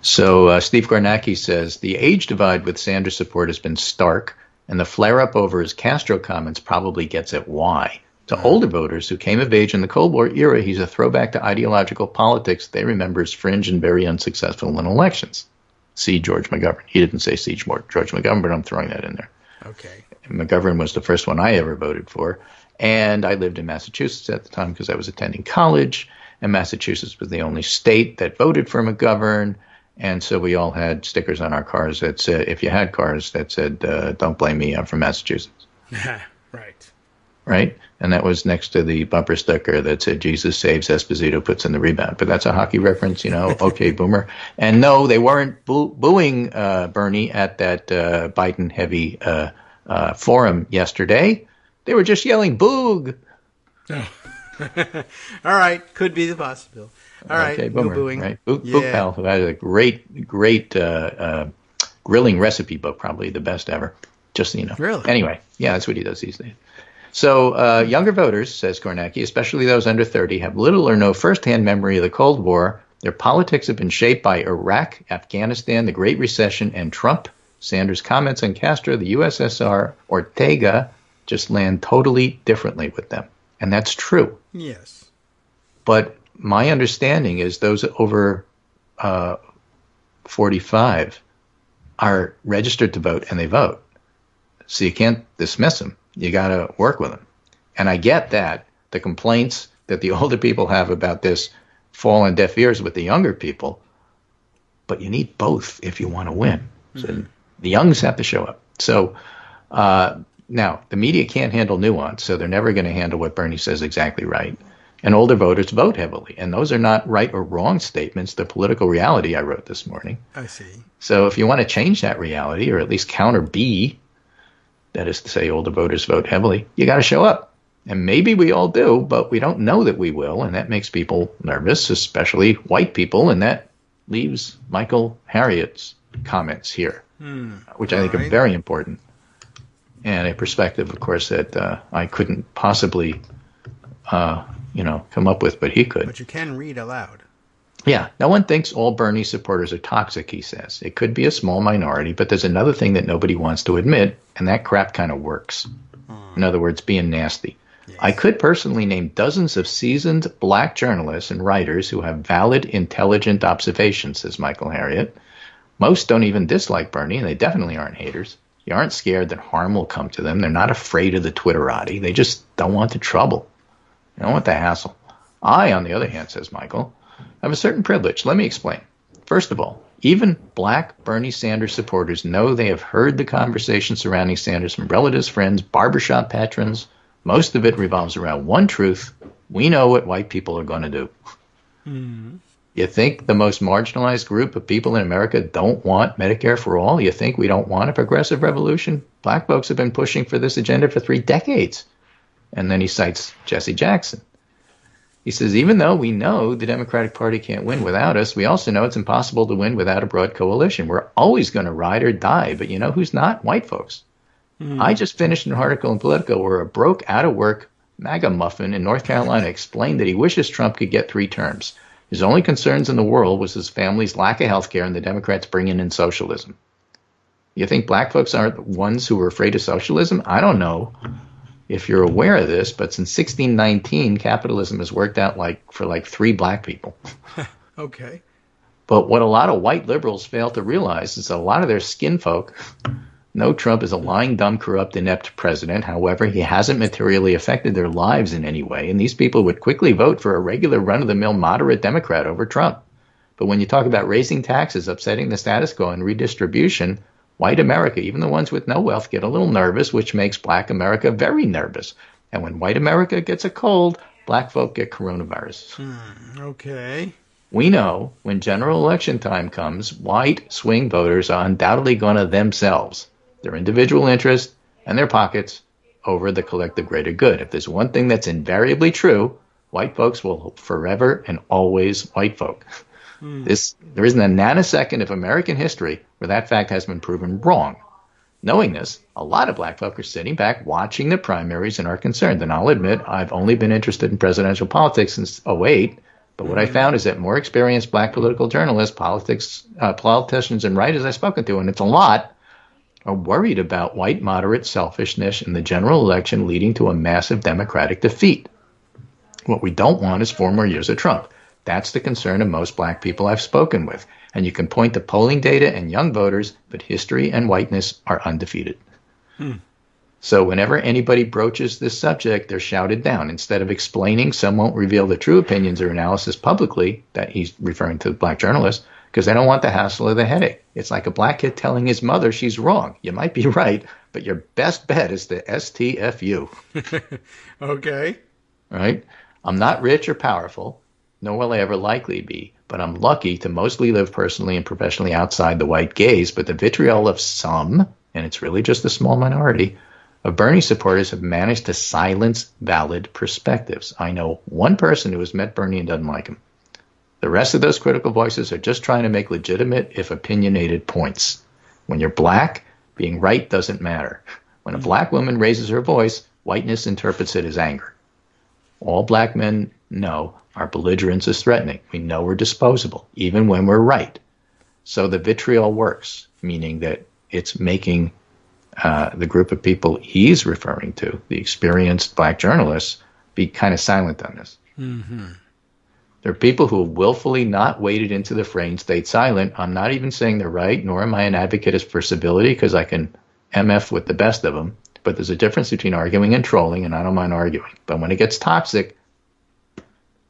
So Steve Kornacki says, the age divide with Sanders support has been stark, and the flare-up over his Castro comments probably gets at why. To older voters who came of age in the Cold War era, he's a throwback to ideological politics they remember as fringe and very unsuccessful in elections. See George McGovern. He didn't say see George McGovern, but I'm throwing that in there. Okay. McGovern was the first one I ever voted for. And I lived in Massachusetts at the time because I was attending college. And Massachusetts was the only state that voted for McGovern. And so we all had stickers on our cars that said, if you had cars, that said, don't blame me, I'm from Massachusetts. Right. Right? And that was next to the bumper sticker that said, Jesus saves, Esposito puts in the rebound. But that's a hockey reference, okay, boomer. And no, they weren't booing Bernie at that Biden-heavy forum yesterday, they were just yelling "boog." All right, could be the possibility. All right, Okay, no boomer, booing. right? Boog Pal, who had a great grilling recipe book, probably the best ever. Just so you know. Really? Anyway, yeah, that's what he does these days. So younger voters, says Kornacki, especially those under 30, have little or no firsthand memory of the Cold War. Their politics have been shaped by Iraq, Afghanistan, the Great Recession, and Trump. Sanders' comments on Castro, the USSR, Ortega just land totally differently with them. And that's true. Yes. But my understanding is those over 45 are registered to vote, and they vote. So you can't dismiss them. You got to work with them. And I get that the complaints that the older people have about this fall on deaf ears with the younger people, but you need both if you want to win. So the youngs have to show up. So now, the media can't handle nuance, so they're never going to handle what Bernie says exactly right. And older voters vote heavily. And those are not right or wrong statements. They're political reality, I wrote this morning. I see. So if you want to change that reality, or at least counter B, that is to say older voters vote heavily, you got to show up. And maybe we all do, but we don't know that we will, and that makes people nervous, especially white people, and that leaves Michael Harriot's comments here, which I think are very important. And a perspective, of course, that I couldn't possibly come up with, but he could. But you can read aloud. Yeah. No one thinks all Bernie supporters are toxic, he says. It could be a small minority, but there's another thing that nobody wants to admit, and that crap kind of works. In other words, being nasty. Yes. I could personally name dozens of seasoned black journalists and writers who have valid, intelligent observations, says Michael Harriot. Most don't even dislike Bernie, and they definitely aren't haters. They aren't scared that harm will come to them. They're not afraid of the Twitterati. They just don't want the trouble. They don't want the hassle. I, on the other hand, says Michael, have a certain privilege. Let me explain. First of all, even black Bernie Sanders supporters know they have heard the conversation surrounding Sanders from relatives, friends, barbershop patrons. Most of it revolves around one truth. We know what white people are going to do. You think the most marginalized group of people in America don't want Medicare for all? You think we don't want a progressive revolution? Black folks have been pushing for this agenda for 3 decades. And then he cites Jesse Jackson. He says, even though we know the Democratic Party can't win without us, we also know it's impossible to win without a broad coalition. We're always going to ride or die, but you know who's not? White folks. I just finished an article in Politico where a broke, out-of-work MAGA muffin in North Carolina explained that he wishes Trump could get 3 terms. His only concerns in the world was his family's lack of health care and the Democrats bringing in socialism. You think black folks aren't the ones who were afraid of socialism? I don't know if you're aware of this, but since 1619, capitalism has worked out for 3 black people. Okay. But what a lot of white liberals fail to realize is that a lot of their skin folk know Trump is a lying, dumb, corrupt, inept president. However, he hasn't materially affected their lives in any way, and these people would quickly vote for a regular run-of-the-mill moderate Democrat over Trump. But when you talk about raising taxes, upsetting the status quo, and redistribution, white America, even the ones with no wealth, get a little nervous, which makes black America very nervous. And when white America gets a cold, black folk get coronavirus. Okay. We know when general election time comes, white swing voters are undoubtedly going to themselves, their individual interest, and their pockets over the collective greater good. If there's one thing that's invariably true, white folks will forever and always white folk. There isn't a nanosecond of American history where that fact has been proven wrong. Knowing this, a lot of black folk are sitting back watching the primaries and are concerned. And I'll admit, I've only been interested in presidential politics since '08. But what I found is that more experienced black political journalists, politicians, and writers I've spoken to, and it's a lot, are worried about white moderate selfishness in the general election leading to a massive Democratic defeat. What we don't want is 4 more years of Trump. That's the concern of most black people I've spoken with. And you can point to polling data and young voters, but history and whiteness are undefeated. So whenever anybody broaches this subject, they're shouted down. Instead of explaining, some won't reveal the true opinions or analysis publicly, that he's referring to the black journalists, because they don't want the hassle or the headache. It's like a black kid telling his mother she's wrong. You might be right, but your best bet is the STFU. Okay. Right? I'm not rich or powerful, nor will I ever likely be, but I'm lucky to mostly live personally and professionally outside the white gaze, but the vitriol of some, and it's really just a small minority, of Bernie supporters have managed to silence valid perspectives. I know one person who has met Bernie and doesn't like him. The rest of those critical voices are just trying to make legitimate, if opinionated, points. When you're black, being right doesn't matter. When a black woman raises her voice, whiteness interprets it as anger. All black men know our belligerence is threatening. We know we're disposable, even when we're right. So the vitriol works, meaning that it's making the group of people he's referring to, the experienced black journalists, be kind of silent on this. Mm-hmm. There are people who have willfully not waded into the fray and stayed silent. I'm not even saying they're right, nor am I an advocate for civility, because I can MF with the best of them. But there's a difference between arguing and trolling, and I don't mind arguing. But when it gets toxic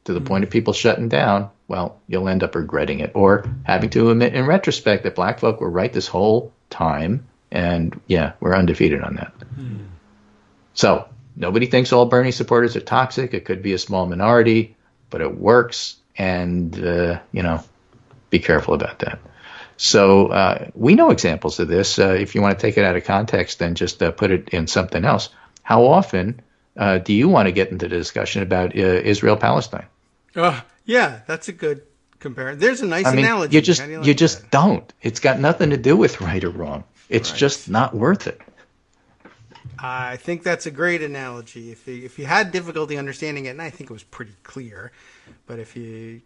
to the point of people shutting down, well, you'll end up regretting it or having to admit in retrospect that black folk were right this whole time. And yeah, we're undefeated on that. So nobody thinks all Bernie supporters are toxic. It could be a small minority, but it works. And, be careful about that. So we know examples of this. If you want to take it out of context, then just put it in something else. How often do you want to get into the discussion about Israel-Palestine? Yeah, that's a good comparison. There's a nice analogy. You just don't. It's got nothing to do with right or wrong. It's just not worth it. I think that's a great analogy. If you had difficulty understanding it, and I think it was pretty clear, but if you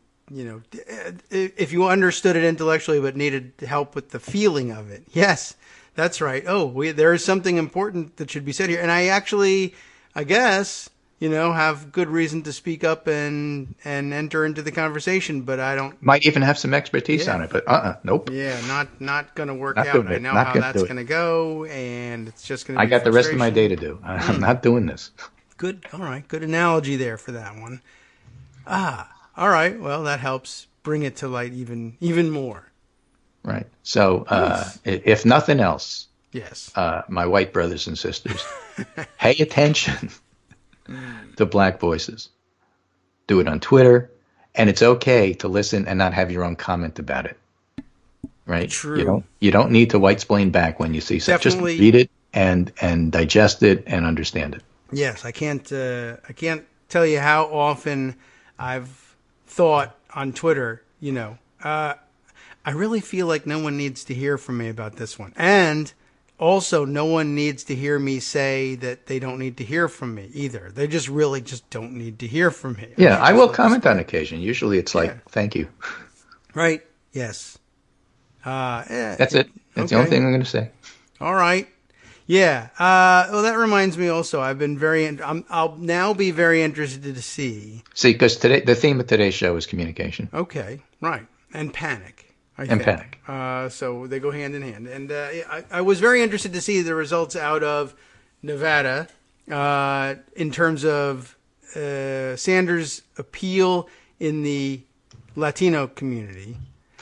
understood it intellectually but needed help with the feeling of it, yes, that's right. There is something important that should be said here, and I guess, have good reason to speak up and enter into the conversation, but I don't. Might even have some expertise on it, but nope. Yeah, not going to work out. I know how that's going to go, and it's just going to be I got the rest of my day to do. I'm not doing this. Good. All right. Good analogy there for that one. All right. Well, that helps bring it to light even more. Right. So, if nothing else, yes, my white brothers and sisters, pay attention to black voices. Do it on Twitter, and it's okay to listen and not have your own comment about it. Right? True. You don't need to white-splain back when you see something. Just read it and digest it and understand it. Yes, I can't tell you how often I've thought on Twitter, I really feel like no one needs to hear from me about this one. And also, no one needs to hear me say that they don't need to hear from me either. They just really don't need to hear from me. Yeah, I will comment on occasion. Usually it's like, thank you. Right, yes. That's it. That's the only thing I'm going to say. All right. Yeah. Well, that reminds me also, I'll now be very interested to see. See, because the theme of today's show is communication. Okay, right. And panic. Panic. So they go hand in hand. And I was very interested to see the results out of Nevada in terms of Sanders' appeal in the Latino community.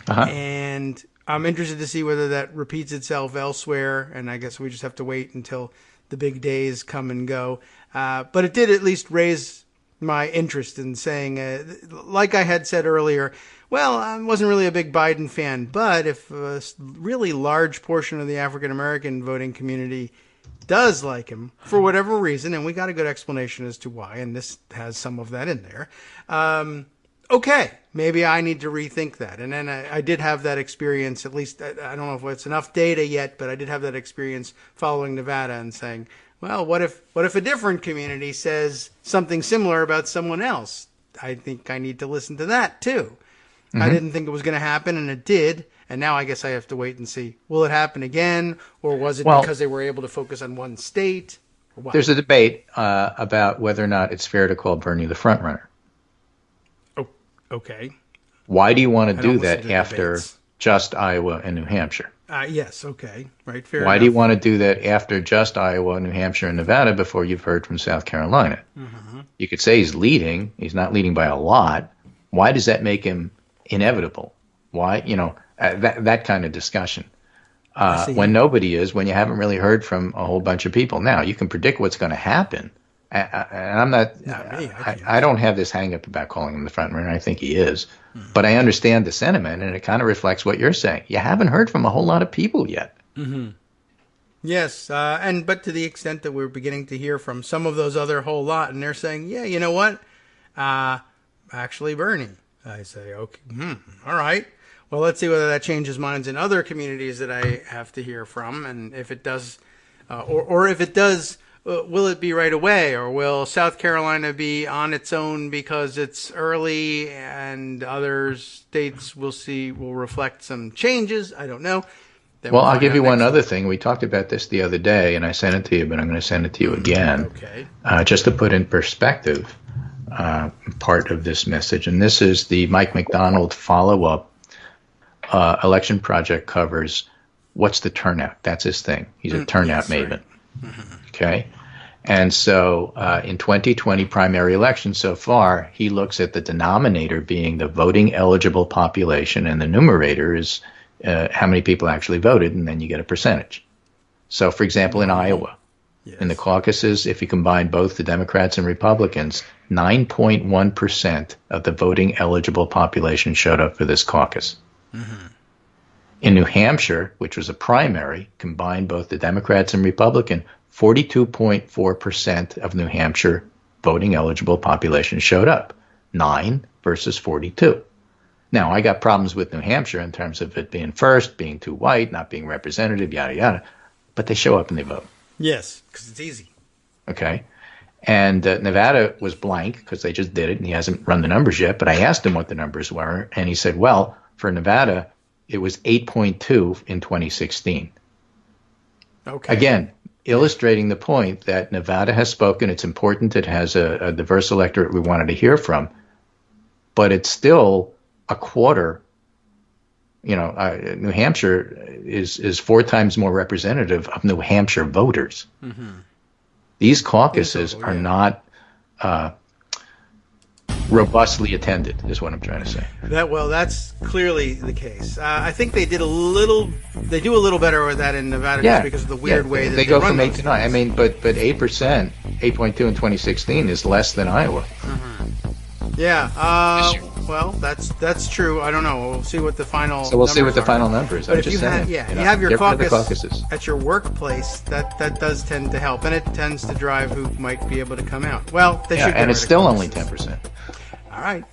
And I'm interested to see whether that repeats itself elsewhere. And I guess we just have to wait until the big days come and go. But it did at least raise my interest in saying, like I had said earlier, well, I wasn't really a big Biden fan, but if a really large portion of the African-American voting community does like him for whatever reason, and we got a good explanation as to why, and this has some of that in there, okay, maybe I need to rethink that. And then I did have that experience, at least, I don't know if it's enough data yet, but I did have that experience following Nevada and saying, well, what if a different community says something similar about someone else? I think I need to listen to that too. I didn't think it was going to happen, and it did. And now I guess I have to wait and see. Will it happen again, or was it because they were able to focus on one state? Or what? There's a debate about whether or not it's fair to call Bernie the front runner. Oh, okay. Why do you want to do that after just Iowa and New Hampshire? Yes, okay. Right, fair Why enough. do you want to do that after just Iowa, New Hampshire, and Nevada before you've heard from South Carolina? You could say he's leading. He's not leading by a lot. Why does that make him inevitable? Why, that kind of discussion. When nobody is, when you haven't really heard from a whole bunch of people. Now, you can predict what's going to happen. And I'm not I don't have this hang up about calling him the front runner. I think he is. But I understand the sentiment, and it kind of reflects what you're saying. You haven't heard from a whole lot of people yet. Yes, but to the extent that we're beginning to hear from some of those other whole lot, and they're saying, yeah, you know what? Actually, Bernie. I say, okay, all right. Well, let's see whether that changes minds in other communities that I have to hear from, and if it does, or if it does, will it be right away, or will South Carolina be on its own because it's early, and other states will reflect some changes? I don't know. Then Well, we'll I'll find give out you one next other week. thing. We talked about this the other day, and I sent it to you, but I'm going to send it to you again, Okay. just to put in perspective part of this message. And this is the Mike McDonald follow-up election project covers what's the turnout. That's his thing. He's a turnout maven. Right. Okay. And so in 2020 primary elections so far, he looks at the denominator being the voting eligible population, and the numerator is how many people actually voted, and then you get a percentage. So, for example, in Iowa, in the caucuses, if you combine both the Democrats and Republicans, 9.1% of the voting eligible population showed up for this caucus. In New Hampshire, which was a primary, combined both the Democrats and Republican, 42.4% of New Hampshire voting eligible population showed up. 9 versus 42. Now, I got problems with New Hampshire in terms of it being first, being too white, not being representative, yada, yada. But they show up and they vote. Yes, because it's easy. Okay. And Nevada was blank because they just did it, and he hasn't run the numbers yet. But I asked him what the numbers were, and he said, well, for Nevada, it was 8.2 in 2016. Okay. Again, illustrating the point that Nevada has spoken. It's important. It has a diverse electorate we wanted to hear from. But it's still a quarter. You know, New Hampshire is 4 times more representative of New Hampshire voters. These caucuses are not robustly attended, is what I'm trying to say. That's clearly the case. I think they do a little better with that in Nevada just because of the weird way that they go run from 8 those to 9. I mean, but 8%, 8.2 in 2016 is less than Iowa. Yeah. Well, that's true. I don't know. We'll see what the final. So we'll see what the are. final number is. But I'm if just you saying. have, you have your get rid of the caucus at your workplace, that does tend to help, and it tends to drive who might be able to come out. Well, they should. And it's still only 10%. All right.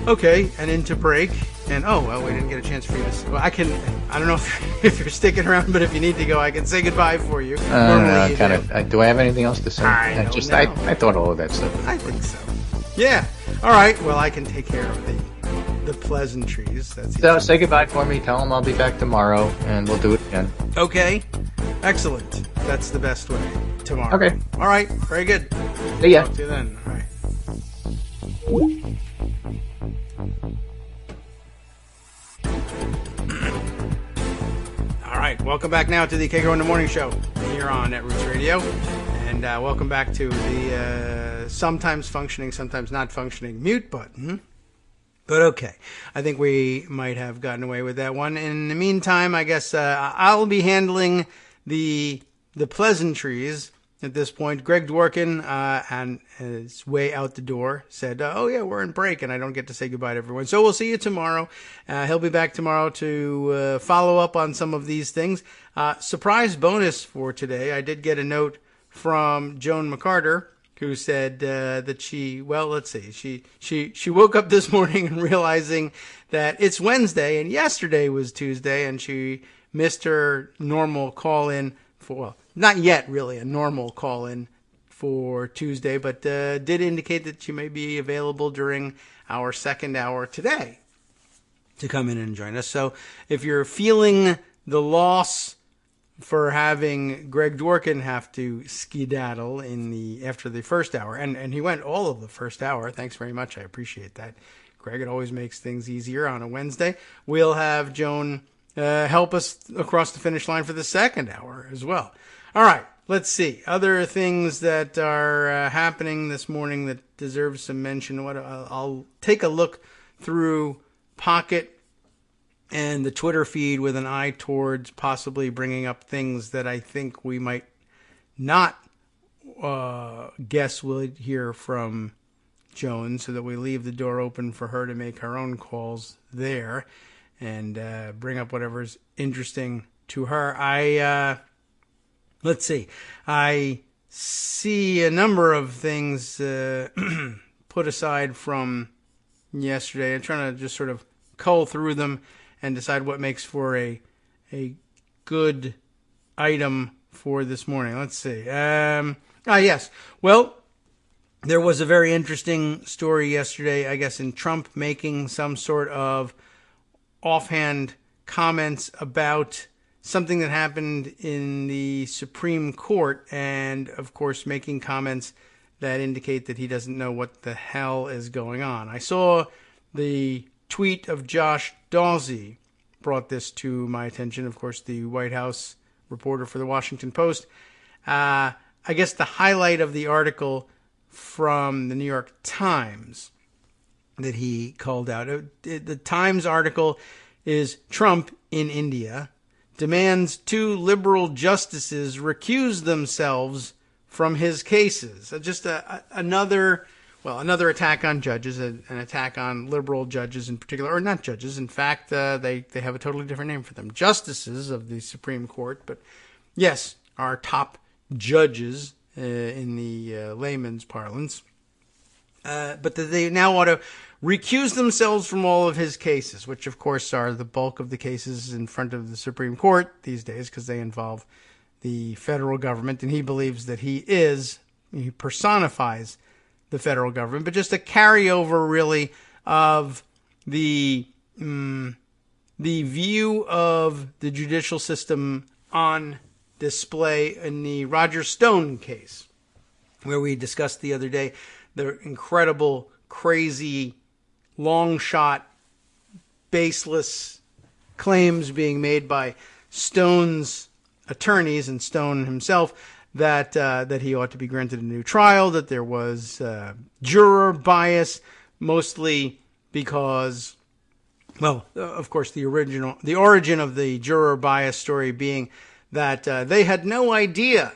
Okay, and into break. And we didn't get a chance for you to. Well, I don't know if you're sticking around, but if you need to go, I can say goodbye for you. Normally, do I have anything else to say? I don't know. I thought all of that stuff. I think so. Yeah. All right. Well, I can take care of the pleasantries. So say goodbye for me. Tell them I'll be back tomorrow, and we'll do it again. Okay. Excellent. That's the best way. Tomorrow. Okay. All right. Very good. See ya. Talk to you then. All right. All right. Welcome back now to the Kagro in the Morning Show here on Netroots Radio. And welcome back to the sometimes functioning, sometimes not functioning mute button. But okay, I think we might have gotten away with that one. In the meantime, I guess I'll be handling the pleasantries at this point. Greg Dworkin, on his way out the door, said, we're in break, and I don't get to say goodbye to everyone. So we'll see you tomorrow. He'll be back tomorrow to follow up on some of these things. Surprise bonus for today. I did get a note from Joan McCarter, who said that she woke up this morning and realizing that it's Wednesday and yesterday was Tuesday, and she missed her normal call-in not yet really a normal call-in for Tuesday, but did indicate that she may be available during our second hour today to come in and join us. So if you're feeling the loss for having Greg Dworkin have to skedaddle after the first hour, and he went all of the first hour. Thanks very much. I appreciate that. Greg, it always makes things easier on a Wednesday. We'll have Joan help us across the finish line for the second hour as well. All right, let's see. Other things that are happening this morning that deserve some mention. I'll take a look through Pocket and the Twitter feed with an eye towards possibly bringing up things that I think we might not guess we'll hear from Joan, so that we leave the door open for her to make her own calls there and bring up whatever's interesting to her. Let's see. I see a number of things put aside from yesterday. I'm trying to just sort of cull through them and decide what makes for a good item for this morning. Let's see. Yes. Well, there was a very interesting story yesterday, I guess, in Trump making some sort of offhand comments about something that happened in the Supreme Court, and, of course, making comments that indicate that he doesn't know what the hell is going on. I saw the tweet of Josh Dawsey brought this to my attention, of course, the White House reporter for the Washington Post. I guess the highlight of the article from the New York Times that he called out. The Times article is Trump in India demands 2 liberal justices recuse themselves from his cases. Just another attack on judges, an attack on liberal judges in particular, or not judges. In fact, they have a totally different name for them. Justices of the Supreme Court, but yes, our top judges in the layman's parlance. But they now ought to recuse themselves from all of his cases, which of course are the bulk of the cases in front of the Supreme Court these days, because they involve the federal government, and he believes that he personifies the federal government, but just a carryover really of the view of the judicial system on display in the Roger Stone case, where we discussed the other day the incredible, crazy, long shot, baseless claims being made by Stone's attorneys and Stone himself that he ought to be granted a new trial, that there was juror bias, mostly because, well, of course, the origin of the juror bias story being that they had no idea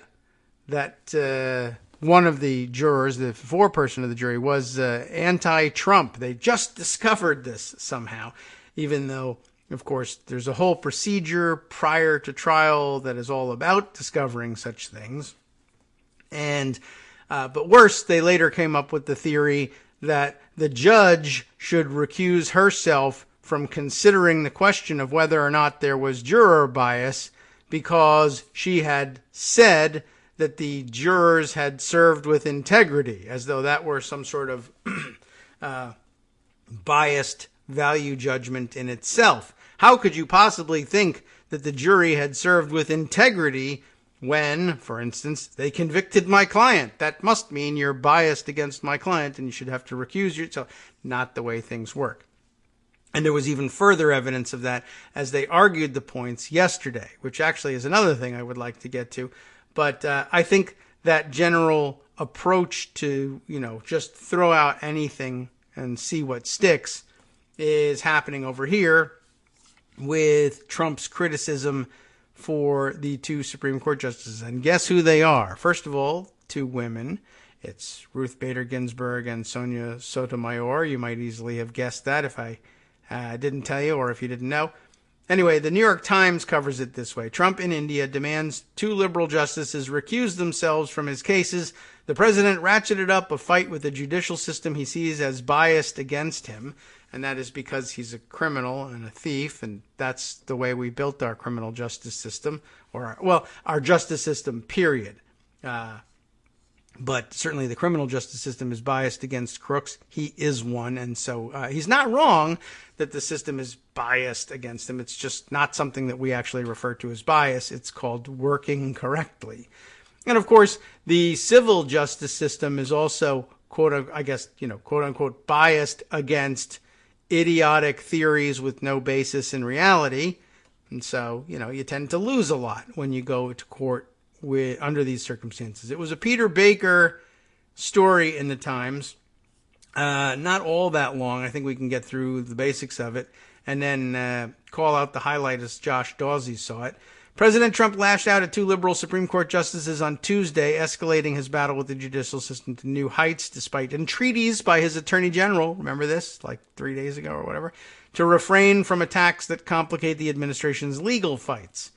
that one of the jurors, the foreperson of the jury, was anti-Trump. They just discovered this somehow, even though, of course, there's a whole procedure prior to trial that is all about discovering such things. And but worse, they later came up with the theory that the judge should recuse herself from considering the question of whether or not there was juror bias, because she had said that the jurors had served with integrity, as though that were some sort of biased value judgment in itself. How could you possibly think that the jury had served with integrity when, for instance, they convicted my client? That must mean you're biased against my client and you should have to recuse yourself. Not the way things work. And there was even further evidence of that as they argued the points yesterday, which actually is another thing I would like to get to. But I think that general approach to, just throw out anything and see what sticks is happening over here with Trump's criticism for the 2 Supreme Court justices. And guess who they are? First of all, 2 women. It's Ruth Bader Ginsburg and Sonia Sotomayor. You might easily have guessed that if I didn't tell you, or if you didn't know. Anyway, the New York Times covers it this way. Trump in India demands 2 liberal justices recuse themselves from his cases. The president ratcheted up a fight with the judicial system he sees as biased against him. And that is because he's a criminal and a thief. And that's the way we built our criminal justice system, or our justice system, period. But certainly the criminal justice system is biased against crooks. He is one. And so he's not wrong that the system is biased against him. It's just not something that we actually refer to as bias. It's called working correctly. And of course, the civil justice system is also, quote unquote, biased against idiotic theories with no basis in reality. And so, you tend to lose a lot when you go to court under these circumstances. It was a Peter Baker story in the Times. Not all that long. I think we can get through the basics of it and then call out the highlight as Josh Dawsey saw it. President Trump lashed out at 2 liberal Supreme Court justices on Tuesday, escalating his battle with the judicial system to new heights despite entreaties by his attorney general, remember this, like 3 days ago or whatever, to refrain from attacks that complicate the administration's legal fights.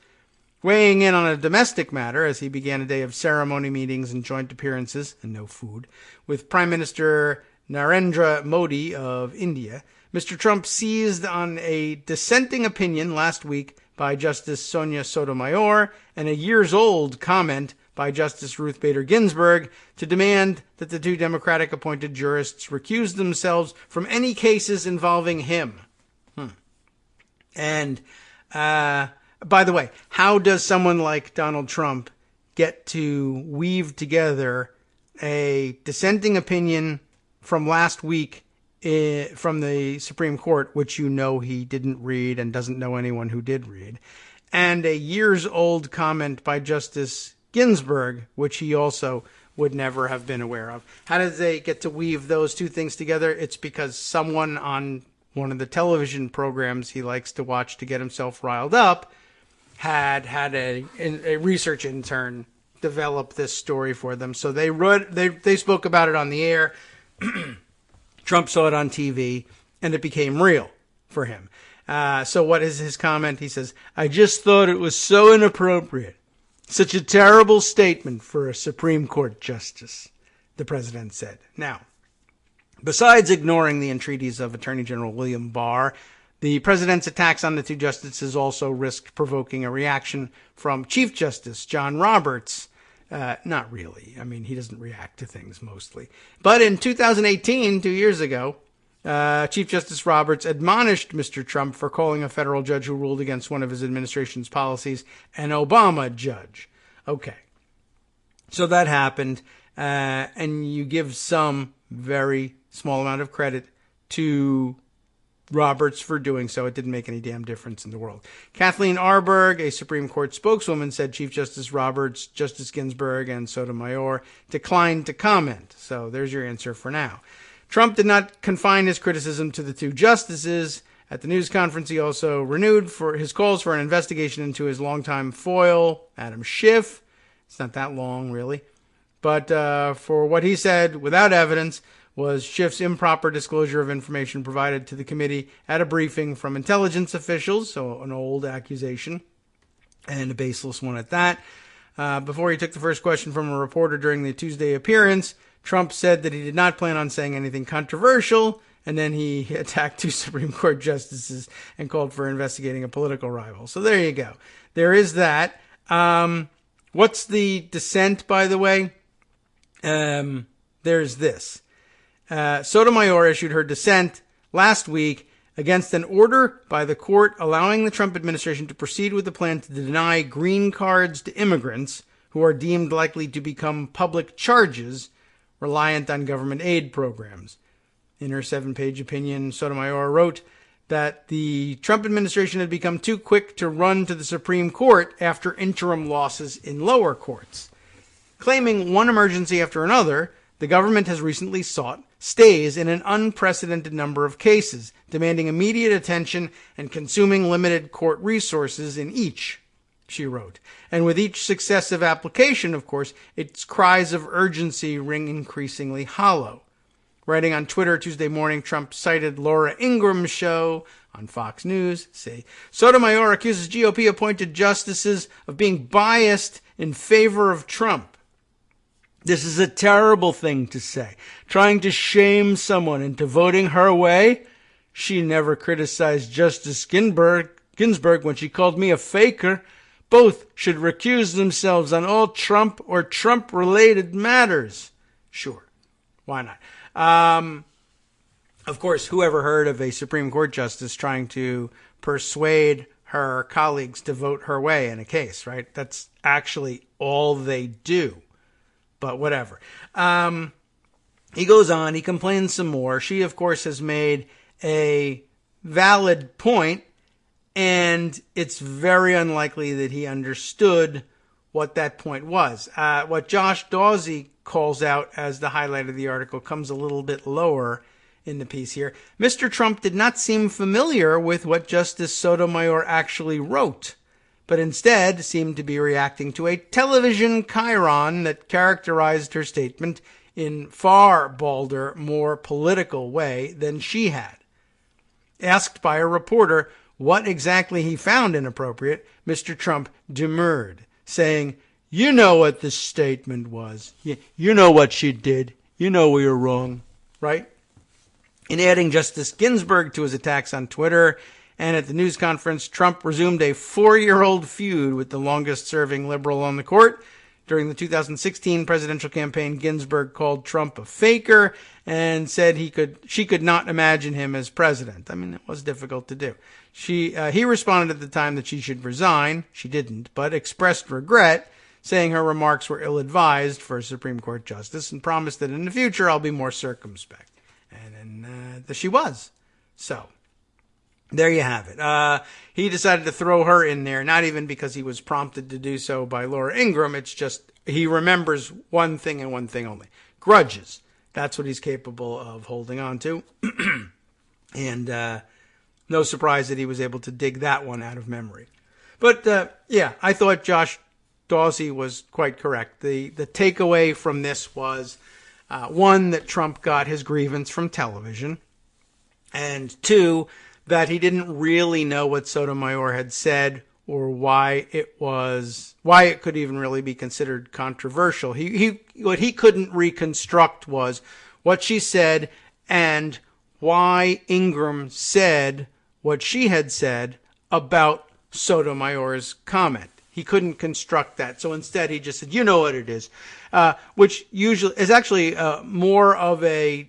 Weighing in on a domestic matter as he began a day of ceremony meetings and joint appearances, and no food, with Prime Minister Narendra Modi of India, Mr. Trump seized on a dissenting opinion last week by Justice Sonia Sotomayor and a years-old comment by Justice Ruth Bader Ginsburg to demand that the two Democratic-appointed jurists recuse themselves from any cases involving him. And, by the way, how does someone like Donald Trump get to weave together a dissenting opinion from last week from the Supreme Court, which you know he didn't read and doesn't know anyone who did read, and a years-old comment by Justice Ginsburg, which he also would never have been aware of? How did they get to weave those two things together? It's because someone on one of the television programs he likes to watch to get himself riled up had a research intern develop this story for them. So they spoke about it on the air. Trump saw it on TV, and it became real for him. So what is his comment? He says, "I just thought it was so inappropriate. Such a terrible statement for a Supreme Court justice," the president said. Now, besides ignoring the entreaties of Attorney General William Barr, the president's attacks on the two justices also risked provoking a reaction from Chief Justice John Roberts. Not really. I mean, he doesn't react to things mostly. But in 2018, 2 years ago, Chief Justice Roberts admonished Mr. Trump for calling a federal judge who ruled against one of his administration's policies an Obama judge. Okay. So that happened, and you give some very small amount of credit to Roberts for doing so. It didn't make any damn difference in the world. Kathleen Arberg, a Supreme Court spokeswoman, said Chief Justice Roberts, Justice Ginsburg, and Sotomayor declined to comment. So there's your answer for now. Trump did not confine his criticism to the two justices. At the news conference, he also renewed for his calls for an investigation into his longtime foil, Adam Schiff. It's not that long, really. But for what he said, without evidence, was Schiff's improper disclosure of information provided to the committee at a briefing from intelligence officials, so an old accusation, and a baseless one at that. Before he took the first question from a reporter during the Tuesday appearance, Trump said that he did not plan on saying anything controversial, and then he attacked two Supreme Court justices and called for investigating a political rival. So there you go. There is that. What's the dissent, by the way? There's this. Sotomayor issued her dissent last week against an order by the court allowing the Trump administration to proceed with the plan to deny green cards to immigrants who are deemed likely to become public charges reliant on government aid programs. In her 7-page opinion, Sotomayor wrote that the Trump administration had become too quick to run to the Supreme Court after interim losses in lower courts. Claiming one emergency after another, the government has recently sought stays in an unprecedented number of cases, demanding immediate attention and consuming limited court resources in each, she wrote. And with each successive application, of course, its cries of urgency ring increasingly hollow. Writing on Twitter Tuesday morning, Trump cited Laura Ingram's show on Fox News. Sotomayor accuses GOP-appointed justices of being biased in favor of Trump. This is a terrible thing to say. Trying to shame someone into voting her way? She never criticized Justice Ginsburg when she called me a faker. Both should recuse themselves on all Trump or Trump-related matters. Sure. Why not? Of course, who ever heard of a Supreme Court justice trying to persuade her colleagues to vote her way in a case, right? That's actually all they do. But whatever. He goes on. He complains some more. She, of course, has made a valid point, and it's very unlikely that he understood what that point was. What Josh Dawsey calls out as the highlight of the article comes a little bit lower in the piece here. Mr. Trump did not seem familiar with what Justice Sotomayor actually wrote, but instead seemed to be reacting to a television chyron that characterized her statement in far balder, more political way than she had. Asked by a reporter what exactly he found inappropriate, Mr. Trump demurred, saying, "You know what the statement was. You know what she did. You know we were wrong," right? In adding Justice Ginsburg to his attacks on Twitter and at the news conference, Trump resumed a 4-year-old feud with the longest-serving liberal on the court. During the 2016 presidential campaign, Ginsburg called Trump a faker and said she could not imagine him as president. I mean, it was difficult to do. He responded at the time that she should resign. She didn't, but expressed regret, saying her remarks were ill-advised for a Supreme Court justice, and promised that in the future I'll be more circumspect. And she was. So, there you have it. He decided to throw her in there, not even because he was prompted to do so by Laura Ingraham. It's just he remembers one thing and one thing only. Grudges. That's what he's capable of holding on to. And no surprise that he was able to dig that one out of memory. But, yeah, I thought Josh Dawsey was quite correct. The takeaway from this was, one, that Trump got his grievance from television, and two, that he didn't really know what Sotomayor had said or why it could even really be considered controversial. What he couldn't reconstruct was what she said and why Ingraham said what she had said about Sotomayor's comment. He couldn't construct that. So instead he just said, you know what it is, which usually is actually more of a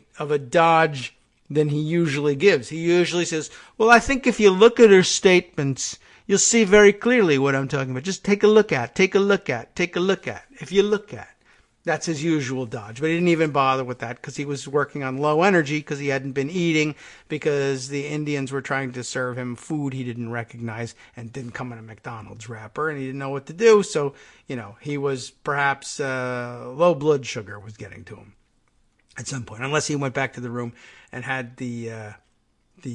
dodge than he usually gives. He usually says, well, I think if you look at her statements, you'll see very clearly what I'm talking about. Just take a look at. If you look at. That's his usual dodge. But he didn't even bother with that because he was working on low energy because he hadn't been eating because the Indians were trying to serve him food he didn't recognize and didn't come in a McDonald's wrapper, and he didn't know what to do. So, he was perhaps low blood sugar was getting to him at some point, unless he went back to the room and had the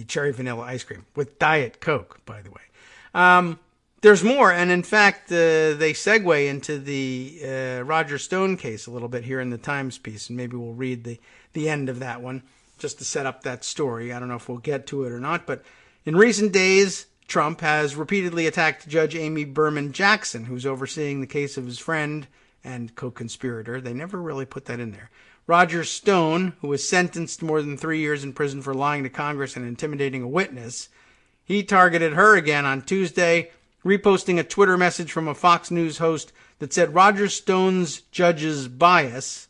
cherry vanilla ice cream with Diet Coke, by the way. There's more, and in fact, they segue into the Roger Stone case a little bit here in the Times piece, and maybe we'll read the end of that one just to set up that story. I don't know if we'll get to it or not, but in recent days, Trump has repeatedly attacked Judge Amy Berman Jackson, who's overseeing the case of his friend and co-conspirator. They never really put that in there. Roger Stone, who was sentenced to more than 3 years in prison for lying to Congress and intimidating a witness, he targeted her again on Tuesday, reposting a Twitter message from a Fox News host that said Roger Stone's judge's bias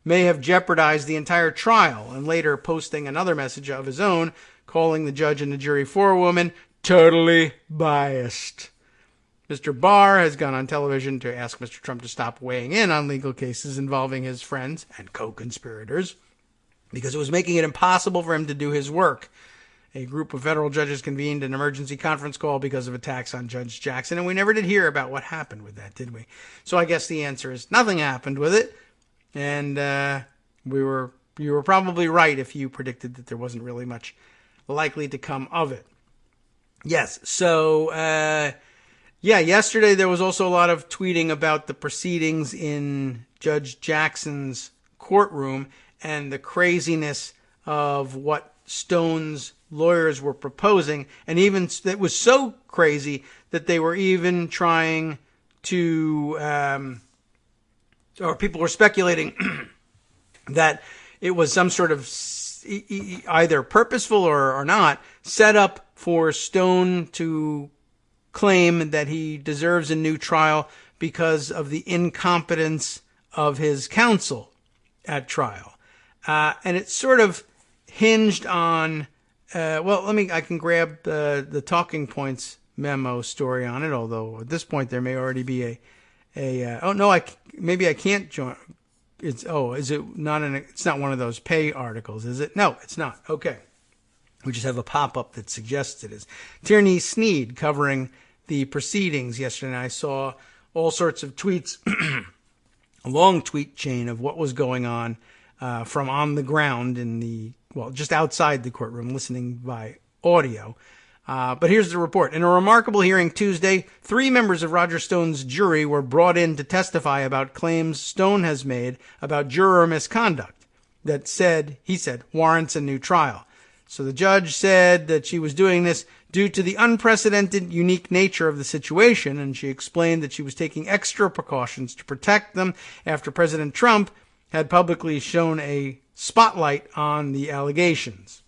may have jeopardized the entire trial, and later posting another message of his own, calling the judge and the jury forewoman totally biased. Mr. Barr has gone on television to ask Mr. Trump to stop weighing in on legal cases involving his friends and co-conspirators because it was making it impossible for him to do his work. A group of federal judges convened an emergency conference call because of attacks on Judge Jackson, and we never did hear about what happened with that, did we? So I guess the answer is nothing happened with it, and you were probably right if you predicted that there wasn't really much likely to come of it. Yes, so yesterday there was also a lot of tweeting about the proceedings in Judge Jackson's courtroom and the craziness of what Stone's lawyers were proposing, and even it was so crazy that they were even trying to, or people were speculating that it was some sort of either purposeful or not set up for Stone to claim that he deserves a new trial because of the incompetence of his counsel at trial. And it sort of hinged on, I can grab the talking points memo story on it, although at this point there may already be maybe I can't join. It's not one of those pay articles, is it? No, it's not. Okay. We just have a pop-up that suggests it is. Tierney Sneed covering the proceedings yesterday, and I saw all sorts of tweets, a long tweet chain of what was going on from on the ground just outside the courtroom, listening by audio. But here's the report. In a remarkable hearing Tuesday, 3 members of Roger Stone's jury were brought in to testify about claims Stone has made about juror misconduct that he said warrants a new trial. So the judge said that she was doing this due to the unprecedented, unique nature of the situation, and she explained that she was taking extra precautions to protect them after President Trump had publicly shown a spotlight on the allegations.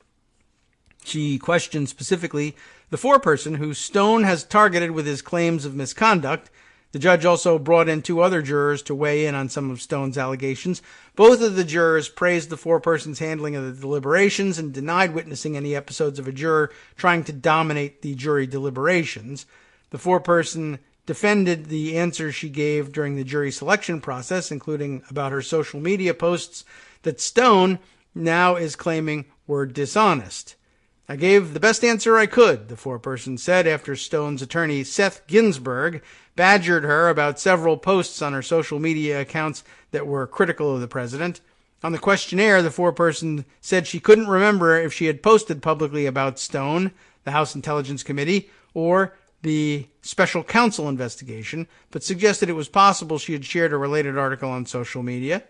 She questioned specifically the foreperson who Stone has targeted with his claims of misconduct. The judge also brought in 2 other jurors to weigh in on some of Stone's allegations. Both of the jurors praised the foreperson's handling of the deliberations and denied witnessing any episodes of a juror trying to dominate the jury deliberations. The foreperson defended the answers she gave during the jury selection process, including about her social media posts that Stone now is claiming were dishonest. I gave the best answer I could, the foreperson said after Stone's attorney Seth Ginsburg badgered her about several posts on her social media accounts that were critical of the president. On the questionnaire, the foreperson said she couldn't remember if she had posted publicly about Stone, the House Intelligence Committee, or the special counsel investigation, but suggested it was possible she had shared a related article on social media.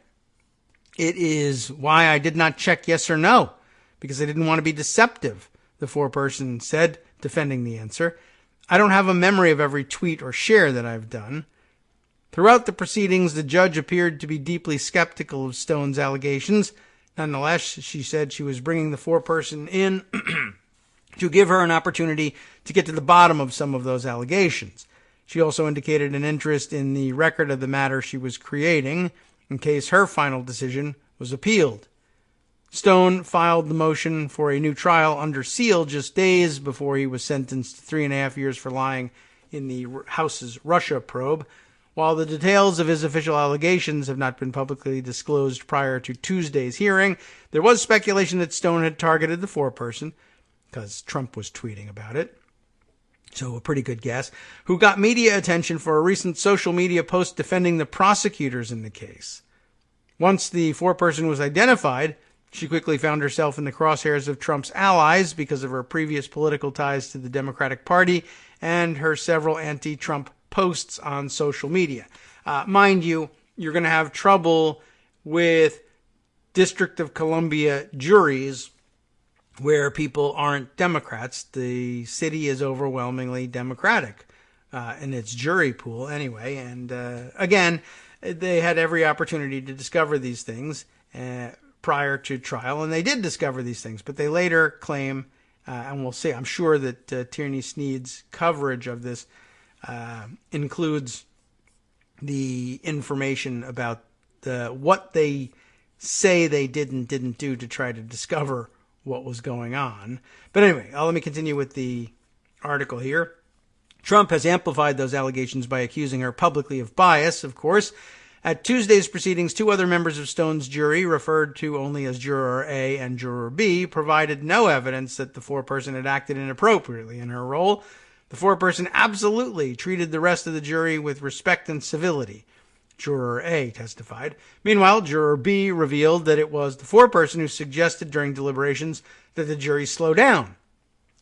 It is why I did not check yes or no, because I didn't want to be deceptive, the foreperson said, defending the answer. I don't have a memory of every tweet or share that I've done. Throughout the proceedings, the judge appeared to be deeply skeptical of Stone's allegations. Nonetheless, she said she was bringing the foreperson in to give her an opportunity to get to the bottom of some of those allegations. She also indicated an interest in the record of the matter she was creating in case her final decision was appealed. Stone filed the motion for a new trial under seal just days before he was sentenced to 3.5 years for lying in the House's Russia probe. While the details of his official allegations have not been publicly disclosed prior to Tuesday's hearing, there was speculation that Stone had targeted the foreperson, because Trump was tweeting about it, so a pretty good guess, who got media attention for a recent social media post defending the prosecutors in the case. Once the foreperson was identified, she quickly found herself in the crosshairs of Trump's allies because of her previous political ties to the Democratic Party and her several anti-Trump posts on social media. Mind you, you're going to have trouble with District of Columbia juries where people aren't Democrats. The city is overwhelmingly Democratic in its jury pool anyway. And again, they had every opportunity to discover these things prior to trial, and they did discover these things, but they later claim, and we'll see, I'm sure that Tierney Sneed's coverage of this includes the information about what they say they didn't do to try to discover what was going on. But anyway, let me continue with the article here. Trump has amplified those allegations by accusing her publicly of bias, of course. At Tuesday's proceedings, 2 other members of Stone's jury, referred to only as Juror A and Juror B, provided no evidence that the foreperson had acted inappropriately in her role. The foreperson absolutely treated the rest of the jury with respect and civility, Juror A testified. Meanwhile, Juror B revealed that it was the foreperson who suggested during deliberations that the jury slow down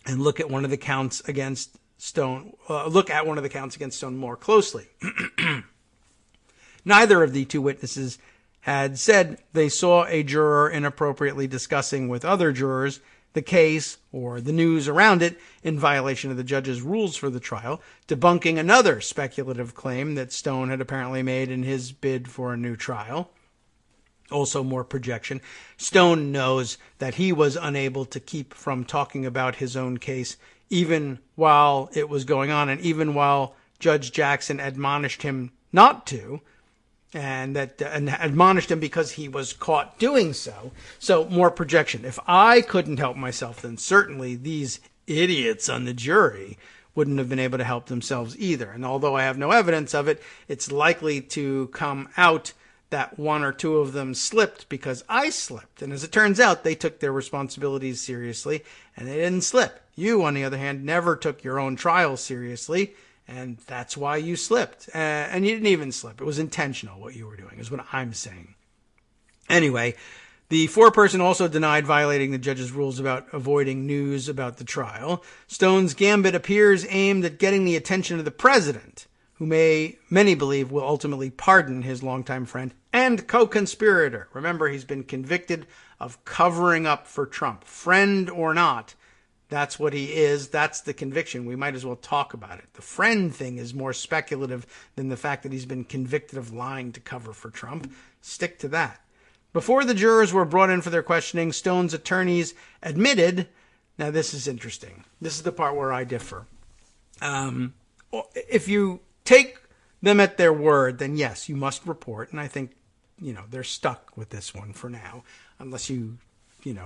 and look at one of the counts against Stone more closely. Neither of the 2 witnesses had said they saw a juror inappropriately discussing with other jurors the case or the news around it in violation of the judge's rules for the trial, debunking another speculative claim that Stone had apparently made in his bid for a new trial. Also more projection. Stone knows that he was unable to keep from talking about his own case even while it was going on and even while Judge Jackson admonished him not to, and admonished him because he was caught doing so. So more projection. If I couldn't help myself, then certainly these idiots on the jury wouldn't have been able to help themselves either. And although I have no evidence of it, it's likely to come out that 1 or 2 of them slipped because I slipped. And as it turns out, they took their responsibilities seriously and they didn't slip. You, on the other hand, never took your own trial seriously, and that's why you slipped. And you didn't even slip. It was intentional what you were doing, is what I'm saying. Anyway, the foreperson also denied violating the judge's rules about avoiding news about the trial. Stone's gambit appears aimed at getting the attention of the president, who many believe will ultimately pardon his longtime friend and co-conspirator. Remember, he's been convicted of covering up for Trump. Friend or not, that's what he is. That's the conviction. We might as well talk about it. The friend thing is more speculative than the fact that he's been convicted of lying to cover for Trump. Stick to that. Before the jurors were brought in for their questioning, Stone's attorneys admitted, now this is interesting. This is the part where I differ. If you take them at their word, then yes, you must report. And I think, they're stuck with this one for now, unless you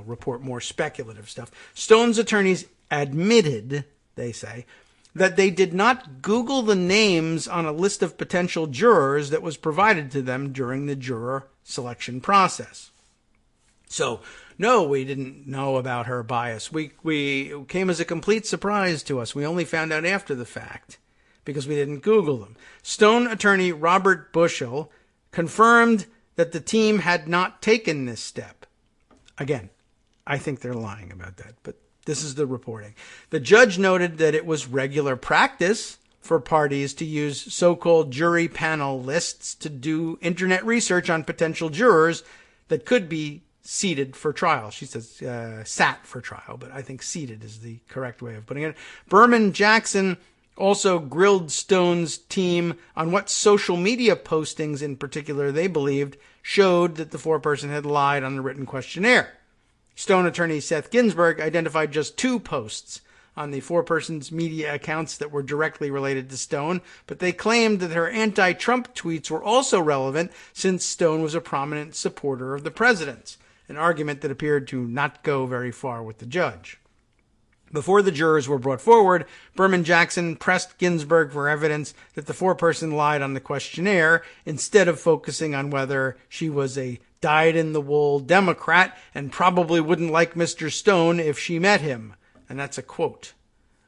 report more speculative stuff. Stone's attorneys admitted, they say, that they did not Google the names on a list of potential jurors that was provided to them during the juror selection process. So, no, we didn't know about her bias. It came as a complete surprise to us. We only found out after the fact because we didn't Google them. Stone attorney Robert Bushell confirmed that the team had not taken this step. Again, I think they're lying about that, but this is the reporting. The judge noted that it was regular practice for parties to use so-called jury panel lists to do internet research on potential jurors that could be seated for trial. She says sat for trial, but I think seated is the correct way of putting it. Berman Jackson also grilled Stone's team on what social media postings in particular they believed showed that the foreperson had lied on the written questionnaire. Stone attorney Seth Ginsburg identified just 2 posts on the foreperson's media accounts that were directly related to Stone, but they claimed that her anti-Trump tweets were also relevant since Stone was a prominent supporter of the president's, an argument that appeared to not go very far with the judge. Before the jurors were brought forward, Berman Jackson pressed Ginsburg for evidence that the foreperson lied on the questionnaire instead of focusing on whether she was a dyed-in-the-wool Democrat and probably wouldn't like Mr. Stone if she met him. And that's a quote,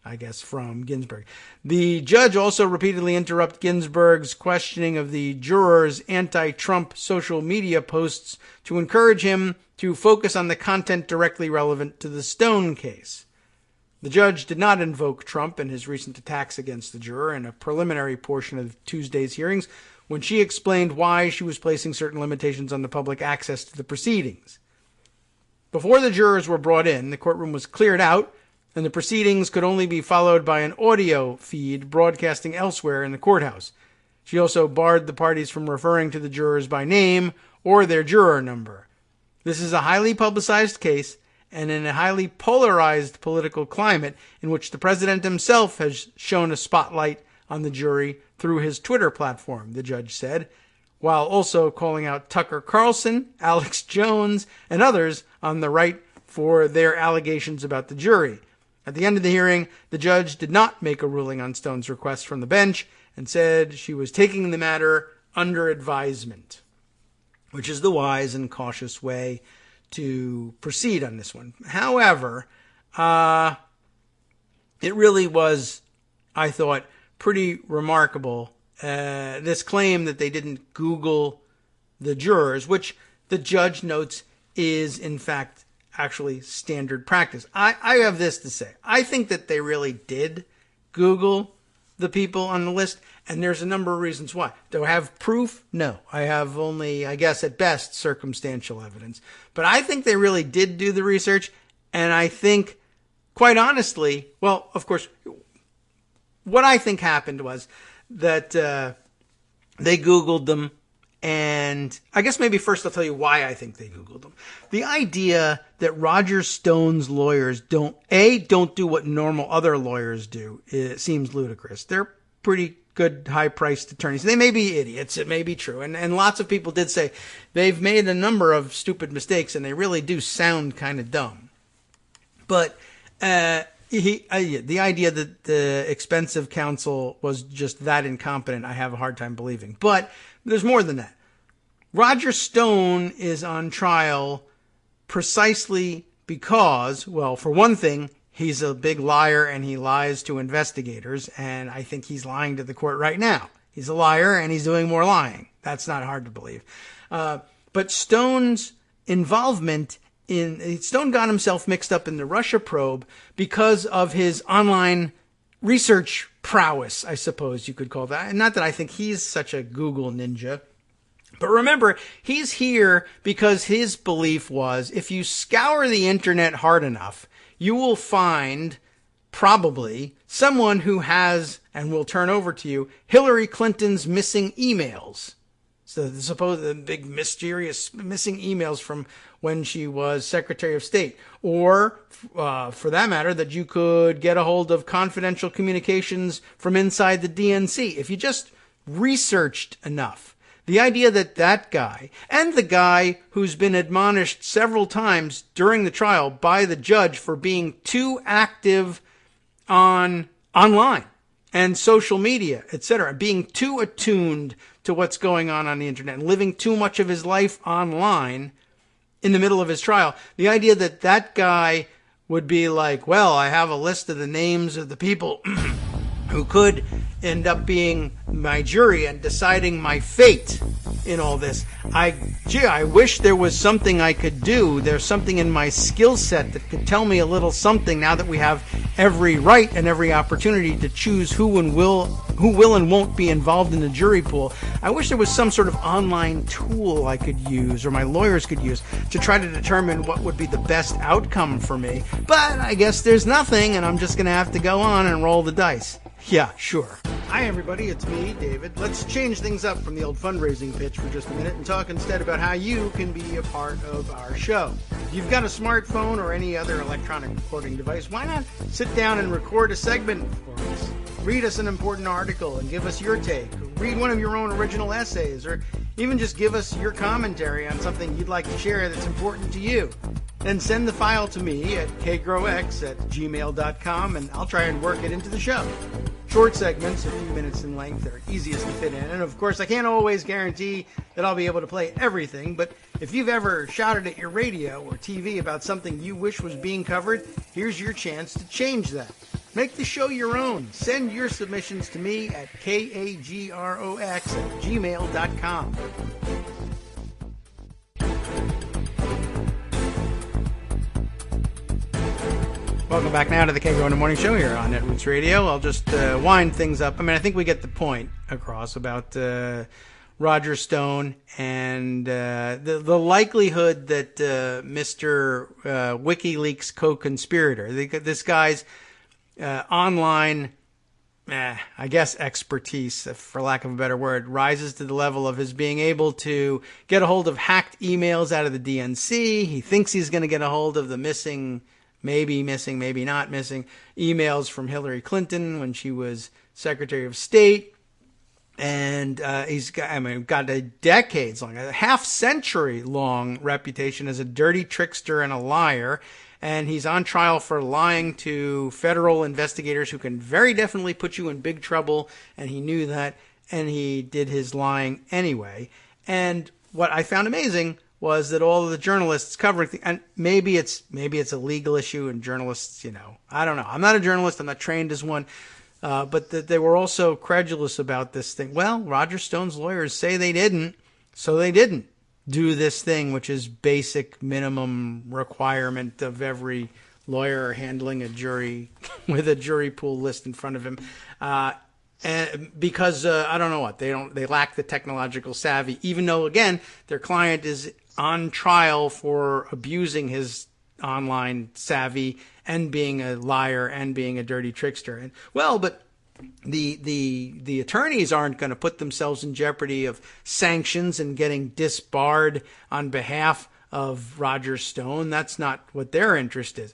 I guess, from Ginsburg. The judge also repeatedly interrupted Ginsburg's questioning of the jurors' anti-Trump social media posts to encourage him to focus on the content directly relevant to the Stone case. The judge did not invoke Trump and his recent attacks against the juror in a preliminary portion of Tuesday's hearings when she explained why she was placing certain limitations on the public access to the proceedings. Before the jurors were brought in, the courtroom was cleared out, and the proceedings could only be followed by an audio feed broadcasting elsewhere in the courthouse. She also barred the parties from referring to the jurors by name or their juror number. This is a highly publicized case, and in a highly polarized political climate in which the president himself has shown a spotlight on the jury through his Twitter platform, the judge said, while also calling out Tucker Carlson, Alex Jones, and others on the right for their allegations about the jury. At the end of the hearing, the judge did not make a ruling on Stone's request from the bench and said she was taking the matter under advisement, which is the wise and cautious way to proceed on this one. However, it really was, I thought, pretty remarkable, this claim that they didn't Google the jurors, which the judge notes is, in fact, actually standard practice. I have this to say. I think that they really did Google the people on the list, and there's a number of reasons why. Do I have proof? No. I have only, I guess, at best, circumstantial evidence. But I think they really did do the research, and I think, quite honestly, well, of course, what I think happened was that they Googled them, and I guess maybe first I'll tell you why I think they Googled them. The idea that Roger Stone's lawyers don't do what normal other lawyers do, it seems ludicrous. They're pretty good, high-priced attorneys. They may be idiots. It may be true. And lots of people did say they've made a number of stupid mistakes, and they really do sound kind of dumb. But the idea that the expensive counsel was just that incompetent, I have a hard time believing. But there's more than that. Roger Stone is on trial precisely because, well, for one thing, he's a big liar and he lies to investigators, and I think he's lying to the court right now. He's a liar and he's doing more lying. That's not hard to believe. But Stone's involvement Stone got himself mixed up in the Russia probe because of his online research prowess, I suppose you could call that. And not that I think he's such a Google ninja. But remember, he's here because his belief was if you scour the internet hard enough, you will find probably someone who has and will turn over to you Hillary Clinton's missing emails. So the big mysterious missing emails from when she was Secretary of State. Or, for that matter, that you could get a hold of confidential communications from inside the DNC if you just researched enough. The idea that that guy, and the guy who's been admonished several times during the trial by the judge for being too active online and social media, etc., being too attuned to what's going on the internet and living too much of his life online in the middle of his trial. The idea that that guy would be like, well, I have a list of the names of the people who could end up being my jury and deciding my fate in all this. I wish there was something I could do. There's something in my skill set that could tell me a little something now that we have every right and every opportunity to choose who will and won't be involved in the jury pool. I wish there was some sort of online tool I could use or my lawyers could use to try to determine what would be the best outcome for me. But I guess there's nothing, and I'm just going to have to go on and roll the dice. Yeah, sure. Hi, everybody. It's me, David. Let's change things up from the old fundraising pitch for just a minute and talk instead about how you can be a part of our show. If you've got a smartphone or any other electronic recording device, why not sit down and record a segment for us? Read us an important article and give us your take. Read one of your own original essays, or even just give us your commentary on something you'd like to share that's important to you. Then send the file to me at kagrox@gmail.com, and I'll try and work it into the show. Short segments, a few minutes in length, are easiest to fit in. And of course, I can't always guarantee that I'll be able to play everything, but if you've ever shouted at your radio or TV about something you wish was being covered, here's your chance to change that. Make the show your own. Send your submissions to me at kagrox@gmail.com. Welcome back now to the Kagro in the Morning Show here on Netroots Radio. I'll just wind things up. I mean, I think we get the point across about Roger Stone and the likelihood that Mr. WikiLeaks co-conspirator, this guy's online, I guess, expertise, for lack of a better word, rises to the level of his being able to get a hold of hacked emails out of the DNC. He thinks he's going to get a hold of the maybe not missing emails from Hillary Clinton when she was Secretary of State. And he's got a decades-long, a half-century-long reputation as a dirty trickster and a liar. And he's on trial for lying to federal investigators who can very definitely put you in big trouble. And he knew that, and he did his lying anyway. And what I found amazing was that all of the journalists covering and maybe it's a legal issue, and journalists, I don't know. I'm not a journalist. I'm not trained as one. But that they were also credulous about this thing. Well, Roger Stone's lawyers say they didn't, so they didn't do this thing, which is basic minimum requirement of every lawyer handling a jury with a jury pool list in front of him. And because I don't know what, they lack the technological savvy, even though, again, their client is on trial for abusing his online savvy and being a liar and being a dirty trickster. And but the attorneys aren't going to put themselves in jeopardy of sanctions and getting disbarred on behalf of Roger Stone. That's not what their interest is.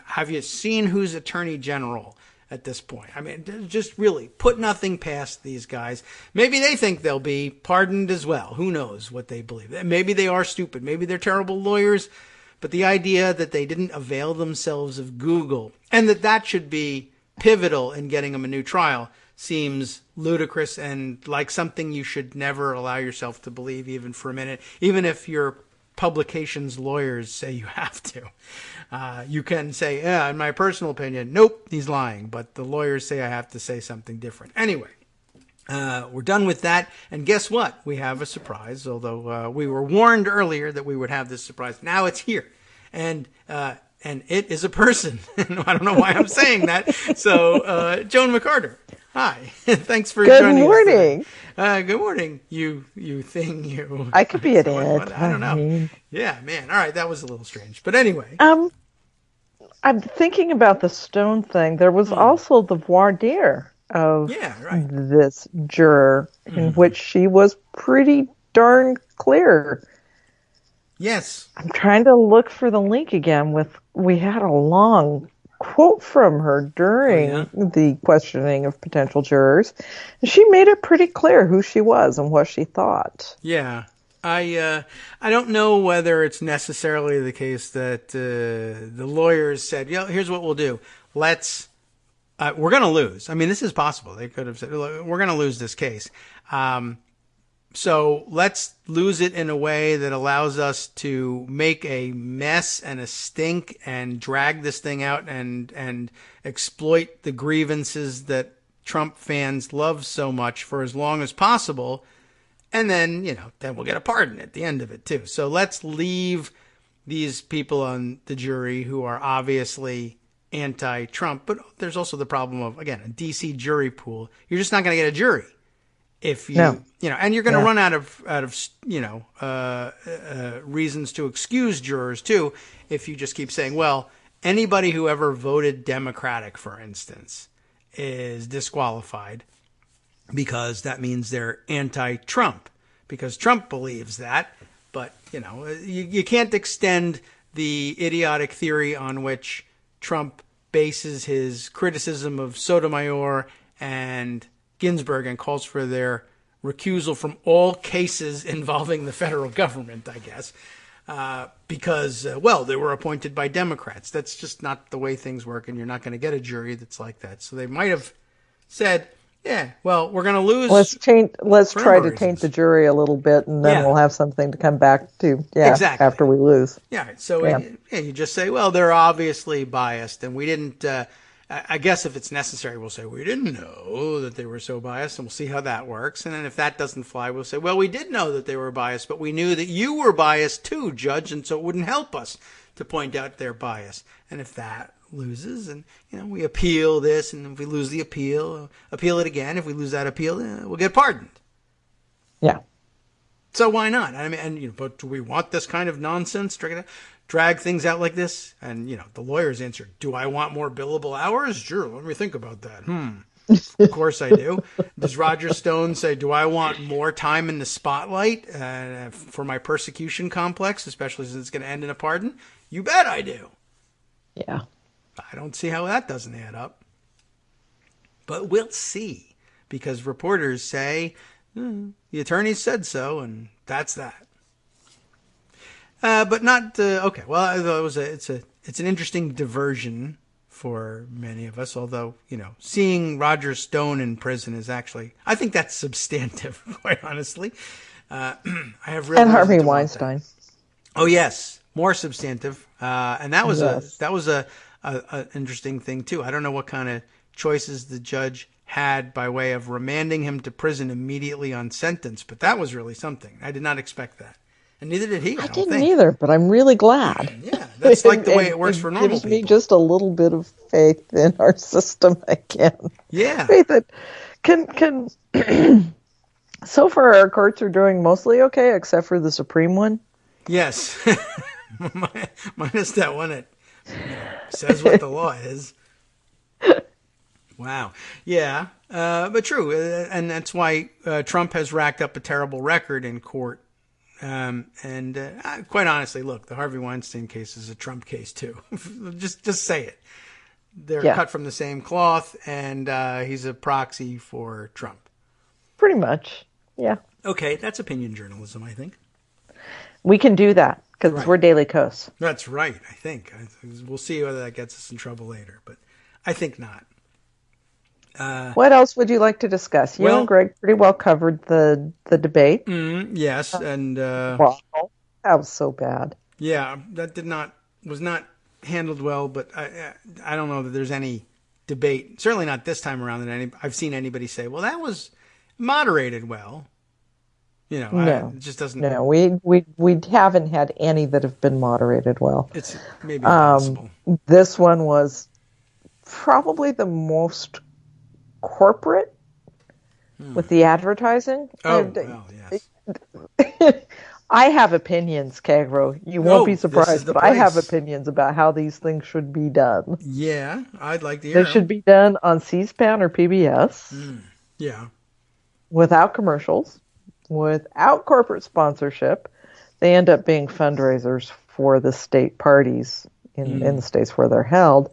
Have you seen who's attorney general at this point? I mean, just really put nothing past these guys. Maybe they think they'll be pardoned as well. Who knows what they believe? Maybe they are stupid. Maybe they're terrible lawyers. But the idea that they didn't avail themselves of Google and that should be pivotal in getting them a new trial seems ludicrous and like something you should never allow yourself to believe even for a minute, even if your publication's lawyers say you have to. You can say, in my personal opinion, nope, he's lying. But the lawyers say I have to say something different. Anyway, we're done with that. And guess what? We have a surprise, although we were warned earlier that we would have this surprise. Now it's here. And it is a person. I don't know why I'm saying that. So, Joan McCarter. Hi. Thanks for Good joining morning. us today. Good morning, you thing, you. I could be an So it. I don't know. mean, Yeah, man. All right, that was a little strange. But anyway. I'm thinking about the stone thing. There was also the voir dire of Yeah, right. this juror in which she was pretty darn clear. Yes. I'm trying to look for the link again. We had a long quote from her during the questioning of potential jurors. And she made it pretty clear who she was and what she thought. Yeah. I don't know whether it's necessarily the case that the lawyers said, here's what we'll do. We're going to lose. I mean, this is possible. They could have said, look, we're going to lose this case. So let's lose it in a way that allows us to make a mess and a stink and drag this thing out and exploit the grievances that Trump fans love so much for as long as possible. And then, then we'll get a pardon at the end of it too. So let's leave these people on the jury who are obviously anti-Trump. But there's also the problem of, again, a DC jury pool. You're just not going to get a jury if you, and you're going to run out of reasons to excuse jurors too. If you just keep saying, well, anybody who ever voted Democratic, for instance, is disqualified, because that means they're anti-Trump, because Trump believes that. But, you can't extend the idiotic theory on which Trump bases his criticism of Sotomayor and Ginsburg and calls for their recusal from all cases involving the federal government, I guess, because they were appointed by Democrats. That's just not the way things work, and you're not going to get a jury that's like that. So they might have said, yeah, well, we're going to lose. Let's try to taint the jury a little bit, and then we'll have something to come back to. Yeah, exactly. After we lose. Yeah. So you just say, well, they're obviously biased, and we didn't. I guess if it's necessary, we'll say we didn't know that they were so biased, and we'll see how that works. And then if that doesn't fly, we'll say, well, we did know that they were biased, but we knew that you were biased too, Judge, and so it wouldn't help us to point out their bias. And if that loses, and we appeal this, and if we lose the appeal it again. If we lose that appeal, we'll get pardoned. Yeah. So why not? I mean, but do we want this kind of nonsense? Drag things out like this? And the lawyers answer, do I want more billable hours? Sure, let me think about that. Of course I do. Does Roger Stone say, do I want more time in the spotlight for my persecution complex, especially since it's going to end in a pardon? You bet I do. Yeah. I don't see how that doesn't add up. But we'll see, because reporters say, the attorneys said so, and that's that. But not okay. Well, it's an interesting diversion for many of us. Although seeing Roger Stone in prison is actually, I think that's substantive. Quite honestly, I have real and Harvey Weinstein. Oh yes, more substantive. And that was a interesting thing too. I don't know what kind of choices the judge had by way of remanding him to prison immediately on sentence, but that was really something. I did not expect that. And neither did he. I didn't either, but I'm really glad. Yeah, that's like the way it works for normal people. It gives me just a little bit of faith in our system again. Yeah. Faith that can so far our courts are doing mostly okay, except for the Supreme one. Yes. Minus that one that says what the law is. Wow. Yeah, but true. And that's why Trump has racked up a terrible record in court. Quite honestly, look, the Harvey Weinstein case is a Trump case too. just say it. They're cut from the same cloth, and he's a proxy for Trump. Pretty much, yeah. Okay, that's opinion journalism, I think. We can do that because we're Daily Kos. That's right, I think. We'll see whether that gets us in trouble later, but I think not. What else would you like to discuss? You and Greg pretty well covered the debate. Yes, and wow, that was so bad. Yeah, that was not handled well. But I don't know that there's any debate. Certainly not this time around that I've seen anybody say, "Well, that was moderated well." No, it just doesn't. No, we haven't had any that have been moderated well. It's maybe impossible. This one was probably the most corporate with the advertising. Oh, well, yes. I have opinions, Kagro. You won't be this is surprised, the but I have place. opinions about how these things should be done. Yeah, I'd like to hear They 'em. should be done on C-SPAN or PBS Yeah. without commercials, without corporate sponsorship. They end up being fundraisers for the state parties in the states where they're held.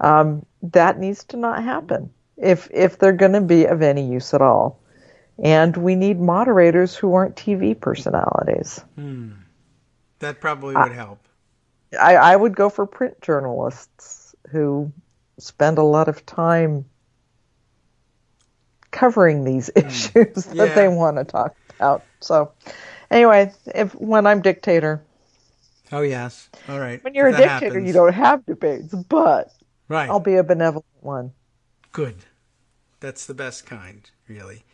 That needs to not happen if they're going to be of any use at all. And we need moderators who aren't TV personalities. That probably would help. I would go for print journalists who spend a lot of time covering these issues that they want to talk about. So anyway, when I'm dictator. Oh, yes. All right. When you're a dictator, you don't have debates, but right. I'll be a benevolent one. Good. That's the best kind, really.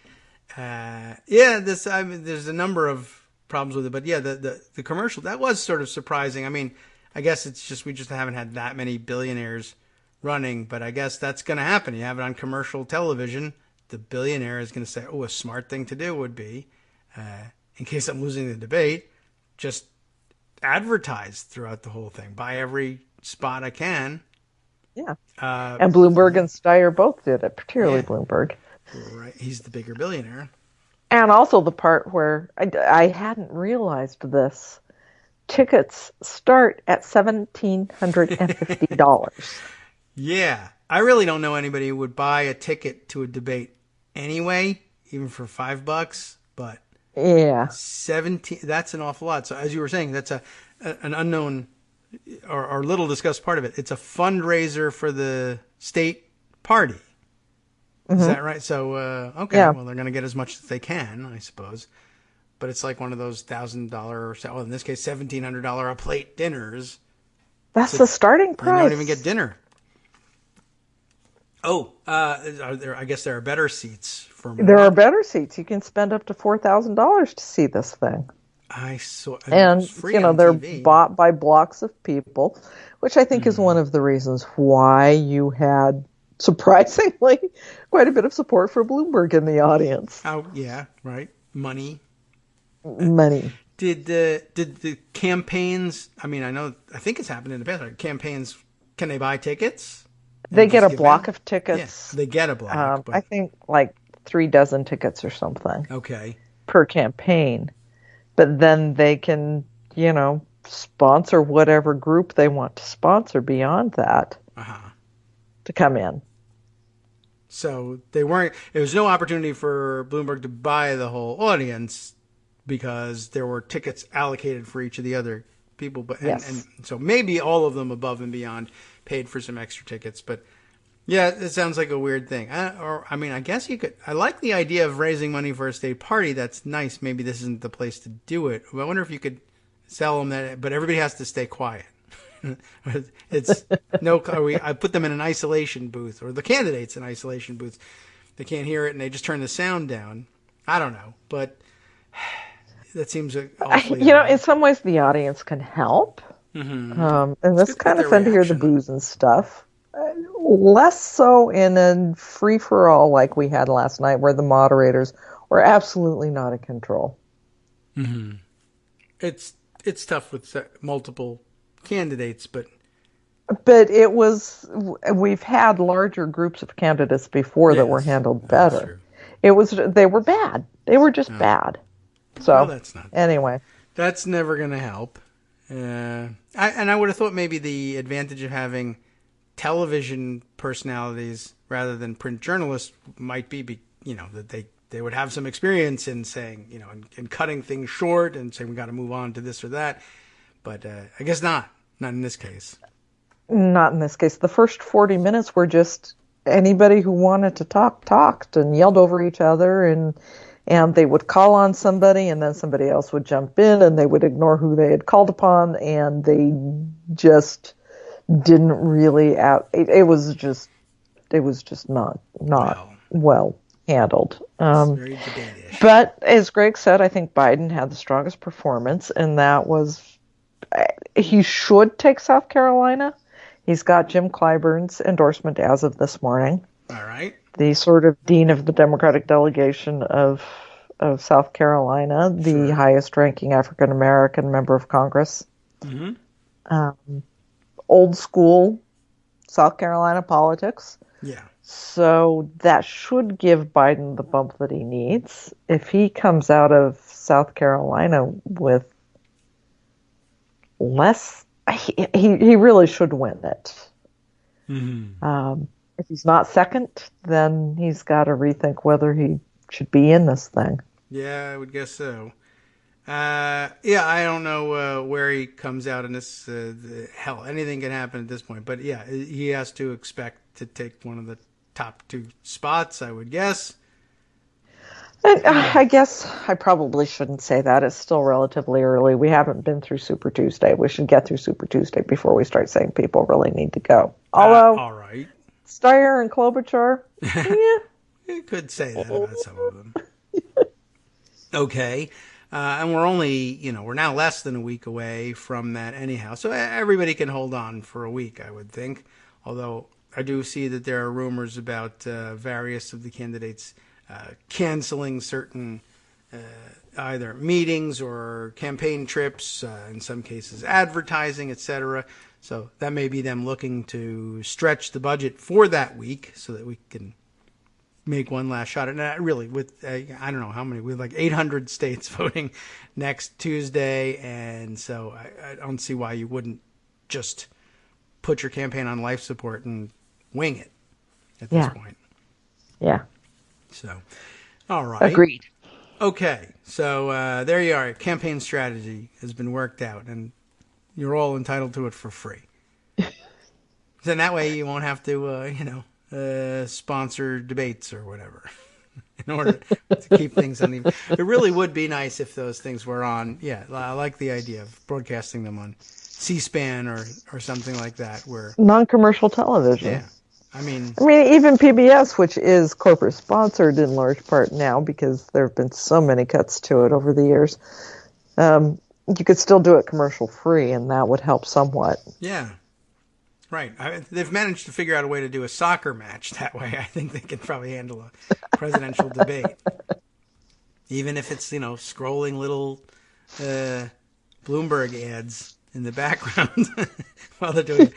There's a number of problems with it, but yeah, the commercial, that was sort of surprising. I mean, I guess it's just, we just haven't had that many billionaires running, but I guess that's going to happen. You have it on commercial television. The billionaire is going to say, oh, a smart thing to do would be, in case I'm losing the debate, just advertise throughout the whole thing. Buy every spot I can. Yeah. And Bloomberg and Steyer both did it, particularly Bloomberg. Right. He's the bigger billionaire. And also the part where I hadn't realized this. Tickets start at $1,750. Yeah. I really don't know anybody who would buy a ticket to a debate anyway, even for $5, but yeah, 17, that's an awful lot. So as you were saying, that's an unknown or little discussed part of it. It's a fundraiser for the state party. Is that right? So, okay, well, they're going to get as much as they can, I suppose. But it's like one of those $1,000 or so, well, in this case, $1,700 a plate dinners. That's the starting price. You don't even get dinner. Oh, I guess there are better seats for more. There are better seats. You can spend up to $4,000 to see this thing. I saw, and they're TV. Bought by blocks of people, which I think is one of the reasons why you had, surprisingly, quite a bit of support for Bloomberg in the audience. Oh yeah, right. Money. Did the campaigns? I mean, I think it's happened in the past. Right? Campaigns, can they buy tickets? They get a block of tickets. Yeah, they get a block. I think like 36 tickets or something. Okay. Per campaign. But then they can, sponsor whatever group they want to sponsor beyond that to come in. So there was no opportunity for Bloomberg to buy the whole audience because there were tickets allocated for each of the other people. But and so maybe all of them above and beyond paid for some extra tickets. But yeah, it sounds like a weird thing. I guess you could. I like the idea of raising money for a state party. That's nice. Maybe this isn't the place to do it. I wonder if you could sell them that, but everybody has to stay quiet. It's no. I put them in an isolation booth, or the candidates in isolation booths. They can't hear it, and they just turn the sound down. I don't know, but that seems awfully. In some ways, the audience can help. And it's kind of fun to hear the boos and stuff. Less so in a free-for-all like we had last night, where the moderators were absolutely not in control. Mm-hmm. It's tough with multiple candidates, but it was. We've had larger groups of candidates before that were handled better. They were bad. They were just bad. So that's not anyway. That's never going to help. I would have thought maybe the advantage of having television personalities rather than print journalists might be that they would have some experience in saying, in cutting things short and saying we got to move on to this or that. But I guess not in this case. Not in this case. The first 40 minutes were just anybody who wanted to talked and yelled over each other, and they would call on somebody, and then somebody else would jump in, and they would ignore who they had called upon, and they just didn't really it was just not well handled. Very debate-ish. But as Greg said, I think Biden had the strongest performance, and that was he should take South Carolina. He's got Jim Clyburn's endorsement as of this morning. All right. the sort of dean of the Democratic delegation of South Carolina, the highest-ranking African-American member of Congress. Old school South Carolina politics. Yeah. So that should give Biden the bump that he needs. If he comes out of South Carolina with less, he really should win it. If he's not second, then he's got to rethink whether he should be in this thing. Yeah, I would guess so. Yeah, I don't know where he comes out in this. Hell, anything can happen at this point. But yeah, he has to expect to take one of the top two spots, I would guess. And, I guess I probably shouldn't say that. It's still relatively early. We haven't been through Super Tuesday. We should get through Super Tuesday before we start saying people really need to go. Although, all right. Steyer and Klobuchar, yeah. You could say that about some of them. Okay. And we're only, we're now less than a week away from that anyhow. So everybody can hold on for a week, I would think. Although I do see that there are rumors about various of the candidates canceling certain either meetings or campaign trips, in some cases advertising, etc. So that may be them looking to stretch the budget for that week so that we can make one last shot. And really, with I don't know how many, with like 800 states voting next Tuesday, and so I don't see why you wouldn't just put your campaign on life support and wing it at this point. Yeah. So, all right. Agreed. Okay, so there you are. Campaign strategy has been worked out, and you're all entitled to it for free. Then that way you won't have to, sponsor debates or whatever in order to keep things uneven. It really would be nice if those things were on. Yeah, I like the idea of broadcasting them on C-SPAN or something like that. Where non-commercial television. Yeah. I mean, even PBS, which is corporate sponsored in large part now because there have been so many cuts to it over the years, you could still do it commercial free, and that would help somewhat. Yeah. Right. They've managed to figure out a way to do a soccer match that way. I think they can probably handle a presidential debate. Even if it's, scrolling little Bloomberg ads in the background while they're doing it.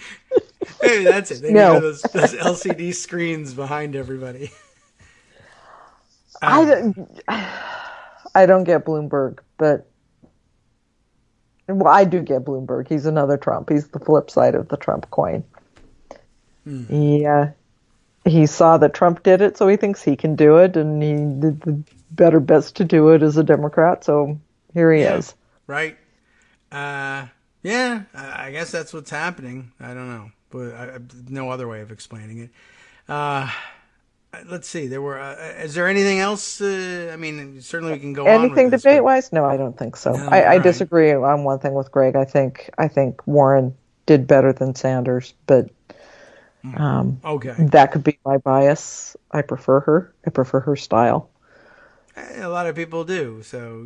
Maybe that's it. They need those LCD screens behind everybody. I don't get Bloomberg, but I do get Bloomberg. He's another Trump. He's the flip side of the Trump coin. He saw that Trump did it, so he thinks he can do it, and he did the better best to do it as a Democrat, so here he is. Right. I guess that's what's happening. I don't know, but no other way of explaining it. Let's see. There were. Is there anything else? Certainly we can go on. Anything debate-wise? No, I don't think so. No, I disagree on one thing with Greg. I think Warren did better than Sanders, but okay, that could be my bias. I prefer her. I prefer her style. A lot of people do, so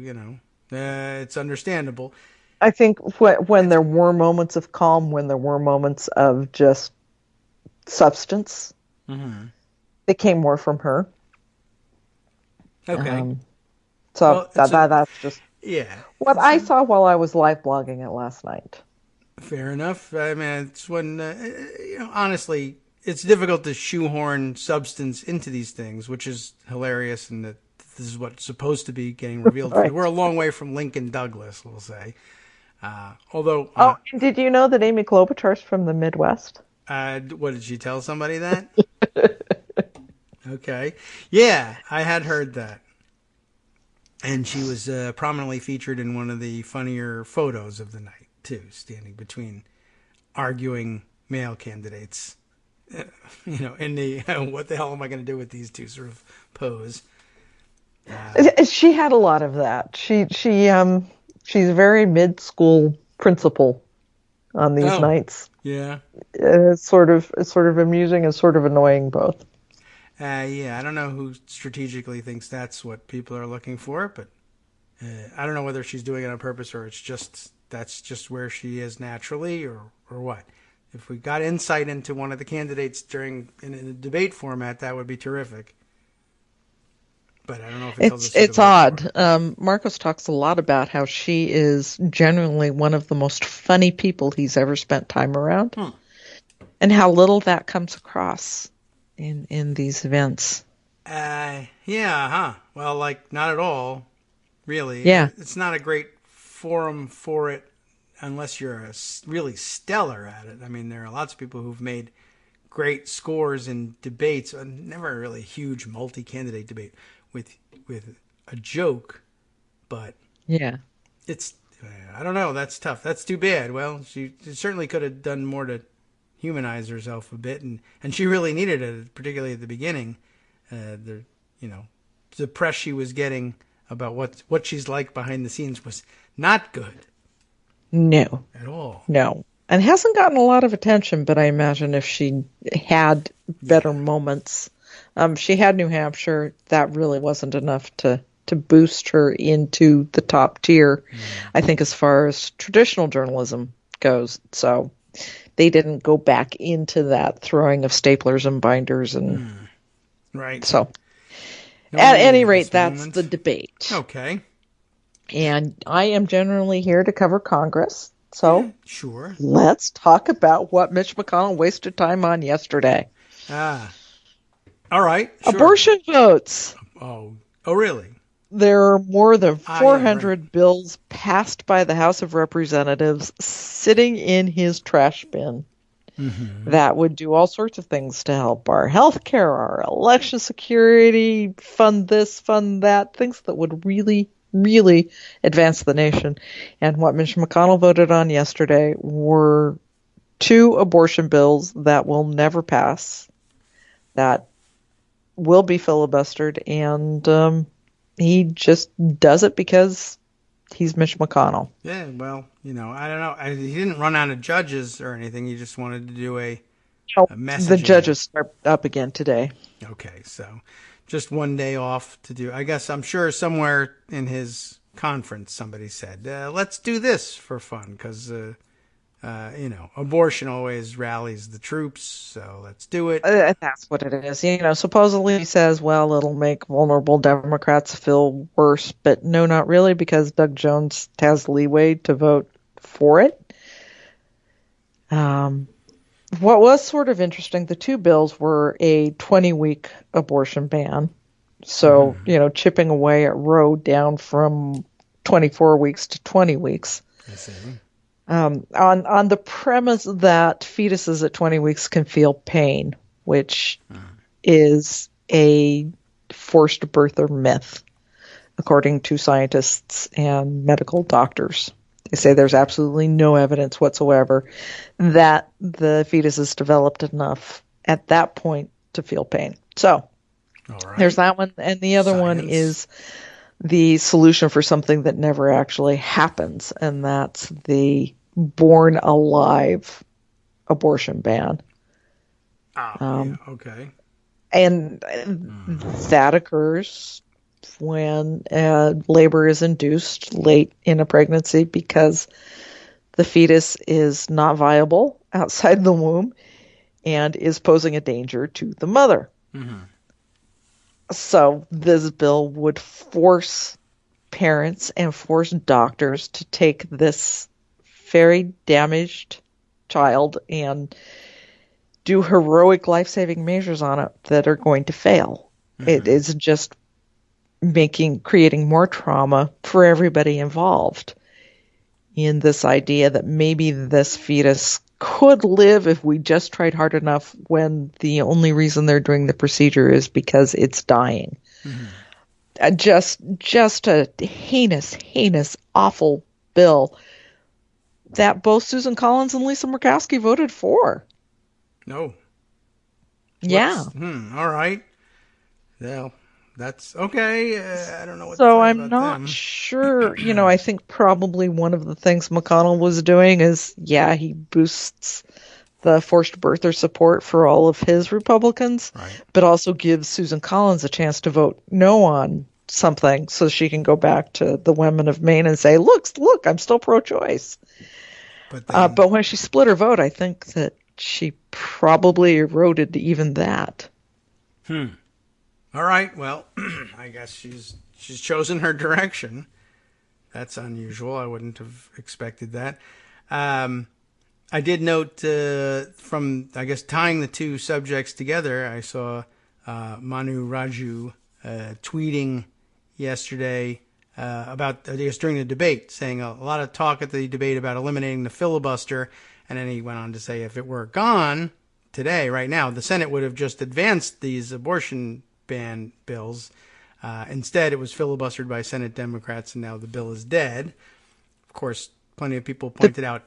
it's understandable. I think when there were moments of calm, when there were moments of just substance, they came more from her. Okay. That's just what I saw while I was live blogging it last night. Fair enough. I mean, it's when, honestly, it's difficult to shoehorn substance into these things, which is hilarious, and that this is what's supposed to be getting revealed. Right. We're a long way from Lincoln Douglas, we'll say. Although, did you know that Amy Klobuchar's from the Midwest? What, did she tell somebody that? Okay. Yeah, I had heard that. And she was prominently featured in one of the funnier photos of the night, too, standing between arguing male candidates, in the what the hell am I going to do with these two sort of pose. She had a lot of that. She's very mid-school principal on these nights. Yeah. It's sort of amusing and sort of annoying both. I don't know who strategically thinks that's what people are looking for, but I don't know whether she's doing it on purpose or that's just where she is naturally or what. if we got insight into one of the candidates in a debate format, that would be terrific. But I don't know if it tells us It's odd. Marcos talks a lot about how she is genuinely one of the most funny people he's ever spent time around, and how little that comes across in these events. Well, like, not at all, really. Yeah. It's not a great forum for it unless you're really stellar at it. I mean, there are lots of people who've made great scores in debates. Never a really huge multi-candidate debate with a joke, but yeah, it's, I don't know. That's tough. That's too bad. Well, she certainly could have done more to humanize herself a bit, and she really needed it, particularly at the beginning. The press she was getting about what she's like behind the scenes was not good. No. At all. No. And hasn't gotten a lot of attention, but I imagine if she had better moments. She had New Hampshire. That really wasn't enough to boost her into the top tier, I think, as far as traditional journalism goes. So they didn't go back into that throwing of staplers and binders. And right. So No at need any at rate, this that's moment. the debate. Okay. And I am generally here to cover Congress. So Sure. let's talk about what Mitch McConnell wasted time on yesterday. All right. Sure. Abortion votes. Oh, really? There are more than yeah, 400 right. bills passed by the House of Representatives sitting in his trash bin that would do all sorts of things to help our health care, our election security, fund this, fund that, things that would really, really advance the nation. And what Mitch McConnell voted on yesterday were 2 abortion bills that will never pass, that will be filibustered, and he just does it because he's Mitch McConnell. Yeah, well, I don't know. He didn't run out of judges or anything. He just wanted to do a messaging. The judges start up again today. Okay, so just one day off to do. I guess I'm sure somewhere in his conference somebody said, let's do this for fun because, abortion always rallies the troops, so let's do it. That's what it is. Supposedly he says, well, it'll make vulnerable Democrats feel worse, but no, not really, because Doug Jones has leeway to vote for it. What was sort of interesting, the 2 bills were a 20-week abortion ban. So, chipping away at Roe down from 24 weeks to 20 weeks. I see. On the premise that fetuses at 20 weeks can feel pain, which is a forced birther myth, according to scientists and medical doctors. They say there's absolutely no evidence whatsoever that the fetus is developed enough at that point to feel pain. So there's that one. And the other one is the solution for something that never actually happens, and that's the born alive abortion ban. Okay. And that occurs when labor is induced late in a pregnancy because the fetus is not viable outside the womb and is posing a danger to the mother. So this bill would force parents and force doctors to take this very damaged child and do heroic life-saving measures on it that are going to fail. It is just creating more trauma for everybody involved in this idea that maybe this fetus could live if we just tried hard enough, when the only reason they're doing the procedure is because it's dying. Just a heinous, awful bill that both Susan Collins and Lisa Murkowski voted for. No. Yeah. All right. Well, that's okay. I don't know what to So say I'm about not them. sure. I think probably one of the things McConnell was doing is, he boosts the forced birther support for all of his Republicans, but also gives Susan Collins a chance to vote no on something so she can go back to the women of Maine and say, look, I'm still pro-choice. But when she split her vote, I think that she probably eroded even that. All right. Well, I guess she's chosen her direction. That's unusual. I wouldn't have expected that. I did note from, I guess, tying the two subjects together, I saw Manu Raju tweeting yesterday about, I guess, during the debate, saying a lot of talk at the debate about eliminating the filibuster. And then he went on to say if it were gone today, right now, the Senate would have just advanced these abortion ban bills. Instead, it was filibustered by Senate Democrats, and now the bill is dead. Of course, plenty of people pointed out,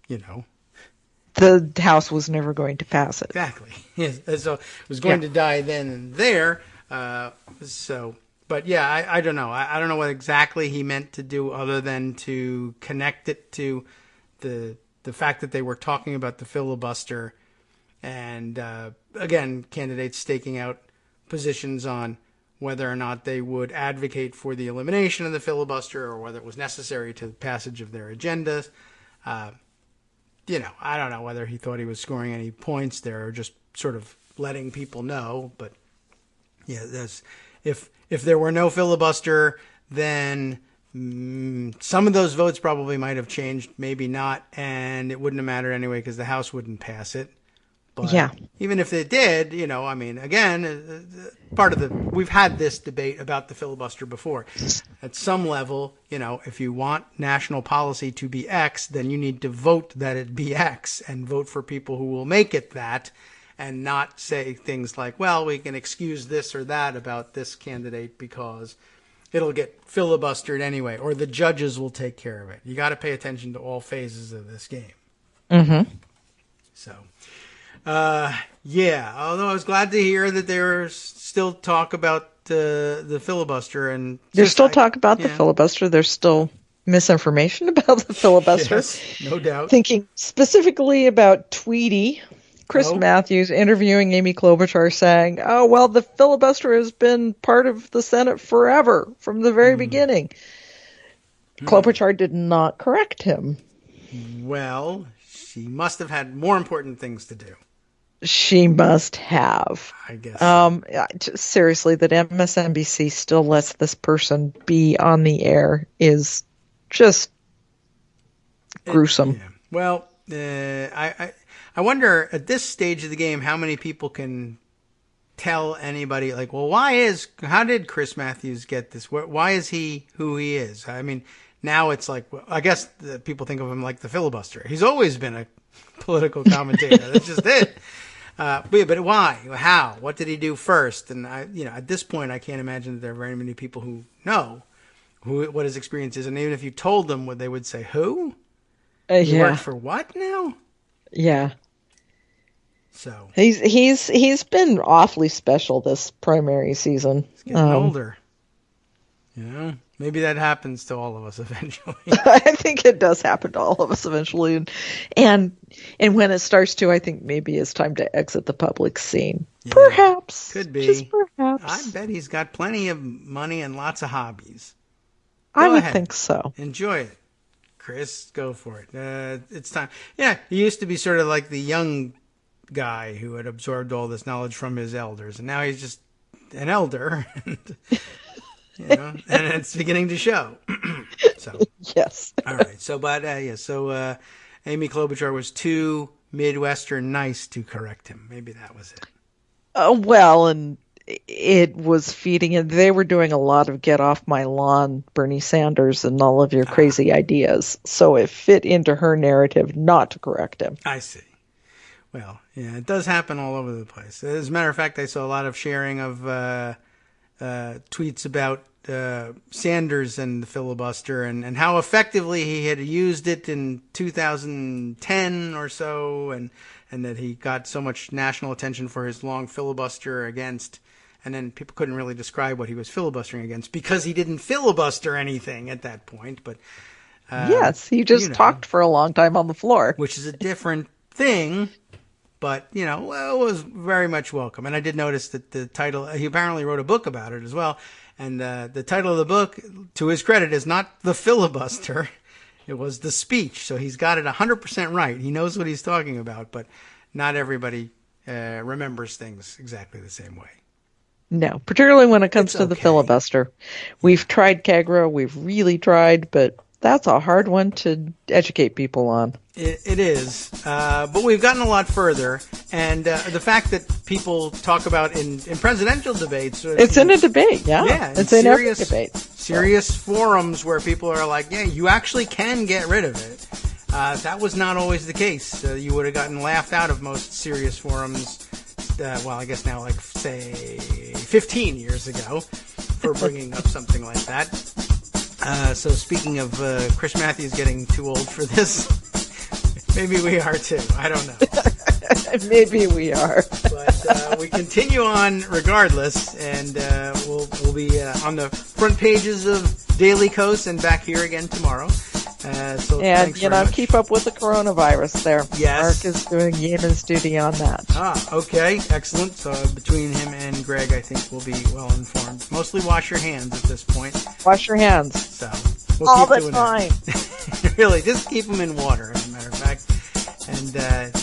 the House was never going to pass it. Exactly. Yes. So it was going to die then and there. But yeah, I don't know. I don't know what exactly he meant to do other than to connect it to the fact that they were talking about the filibuster and, again, candidates staking out positions on whether or not they would advocate for the elimination of the filibuster or whether it was necessary to the passage of their agendas. I don't know whether he thought he was scoring any points there or just sort of letting people know. But yeah, if there were no filibuster, then some of those votes probably might have changed, maybe not, and it wouldn't have mattered anyway because the House wouldn't pass it. But even if they did, again, we've had this debate about the filibuster before. At some level, if you want national policy to be X, then you need to vote that it be X and vote for people who will make it that and not say things like, well, we can excuse this or that about this candidate because it'll get filibustered anyway, or the judges will take care of it. You got to pay attention to all phases of this game. Mm-hmm. So... although I was glad to hear that there was still talk about the filibuster. And there's still talk about the filibuster. There's still misinformation about the filibuster. Yes, no doubt. Thinking specifically about Tweety, Chris Matthews interviewing Amy Klobuchar saying, oh, well, the filibuster has been part of the Senate forever from the very beginning. Klobuchar did not correct him. Well, she must have had more important things to do. She must have. I guess. Seriously, that MSNBC still lets this person be on the air is just gruesome. Well, I wonder at this stage of the game how many people can tell anybody like, well, how did Chris Matthews get this? Why is he who he is? I mean, now it's like, well, I guess people think of him like the filibuster. He's always been a political commentator. That's just it. But why? How? What did he do first? And at this point, I can't imagine that there are very many people who know what his experience is. And even if you told them, they would say, "Who? You work for what now?" Yeah. So he's been awfully special this primary season. He's getting older. Maybe that happens to all of us eventually. I think it does happen to all of us eventually. And when it starts to, I think maybe it's time to exit the public scene. Yeah, perhaps. Could be. Just perhaps. I bet he's got plenty of money and lots of hobbies. I would think so. Enjoy it. Chris, go for it. It's time. Yeah, he used to be sort of like the young guy who had absorbed all this knowledge from his elders. And now he's just an elder. And it's beginning to show. So yes. All right. So, but Amy Klobuchar was too Midwestern nice to correct him. Maybe that was it. Well, and it was feeding it. They were doing a lot of get off my lawn, Bernie Sanders, and all of your crazy ideas. So it fit into her narrative not to correct him. I see. Well, yeah, it does happen all over the place. As a matter of fact, I saw a lot of sharing of tweets about Sanders and the filibuster and how effectively he had used it in 2010 or so, and that he got so much national attention for his long filibuster against, and then people couldn't really describe what he was filibustering against because he didn't filibuster anything at that point. But yes, he just talked for a long time on the floor, which is a different thing. But, it was very much welcome. And I did notice that the title, he apparently wrote a book about it as well. And the title of the book, to his credit, is not The Filibuster. It was the speech. So he's got it 100% right. He knows what he's talking about, but not everybody remembers things exactly the same way. No, particularly when it comes to the filibuster. We've tried Kagro. We've really tried, but that's a hard one to educate people on. It is, but we've gotten a lot further, and the fact that people talk about in presidential debates... It's in a debate, yeah. Yeah, it's in every debate. Serious forums where people are like, yeah, you actually can get rid of it. That was not always the case. You would have gotten laughed out of most serious forums, well, I guess now, like, say, 15 years ago, for bringing up something like that. So speaking of Chris Matthews getting too old for this, maybe we are too. I don't know. Maybe we are. But we continue on regardless, and we'll be on the front pages of Daily Kos and back here again tomorrow. So and, keep up with the coronavirus there. Yes. Mark is doing yeoman's duty on that. Okay. Excellent. So between him and Greg, I think we'll be well informed. Mostly wash your hands at this point. Wash your hands. So we'll all keep the doing time. Really, just keep them in water, as a matter of fact. And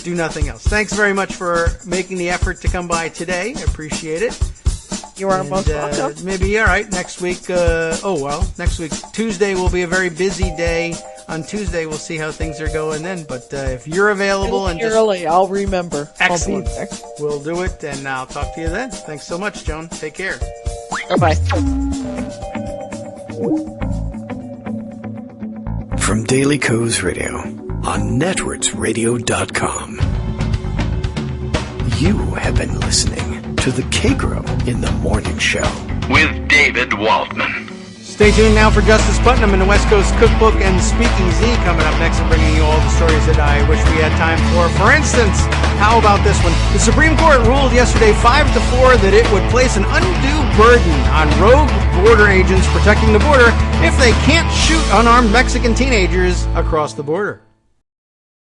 do nothing else. Thanks very much for making the effort to come by today. I appreciate it. You are most welcome. Maybe, all right, next week, next week, Tuesday will be a very busy day. On Tuesday, we'll see how things are going then. But if you're available and just... early, I'll remember. Excellent. I'll be there. We'll do it, and I'll talk to you then. Thanks so much, Joan. Take care. Bye-bye. From Daily Kos Radio on networksradio.com. You have been listening to the Kagro in the Morning Show with David Waldman. Stay tuned now for Justice Putnam and the West Coast Cookbook and Speakeasy coming up next and bringing you all the stories that I wish we had time for. For instance, how about this one? The Supreme Court ruled yesterday 5-4 that it would place an undue burden on rogue border agents protecting the border if they can't shoot unarmed Mexican teenagers across the border.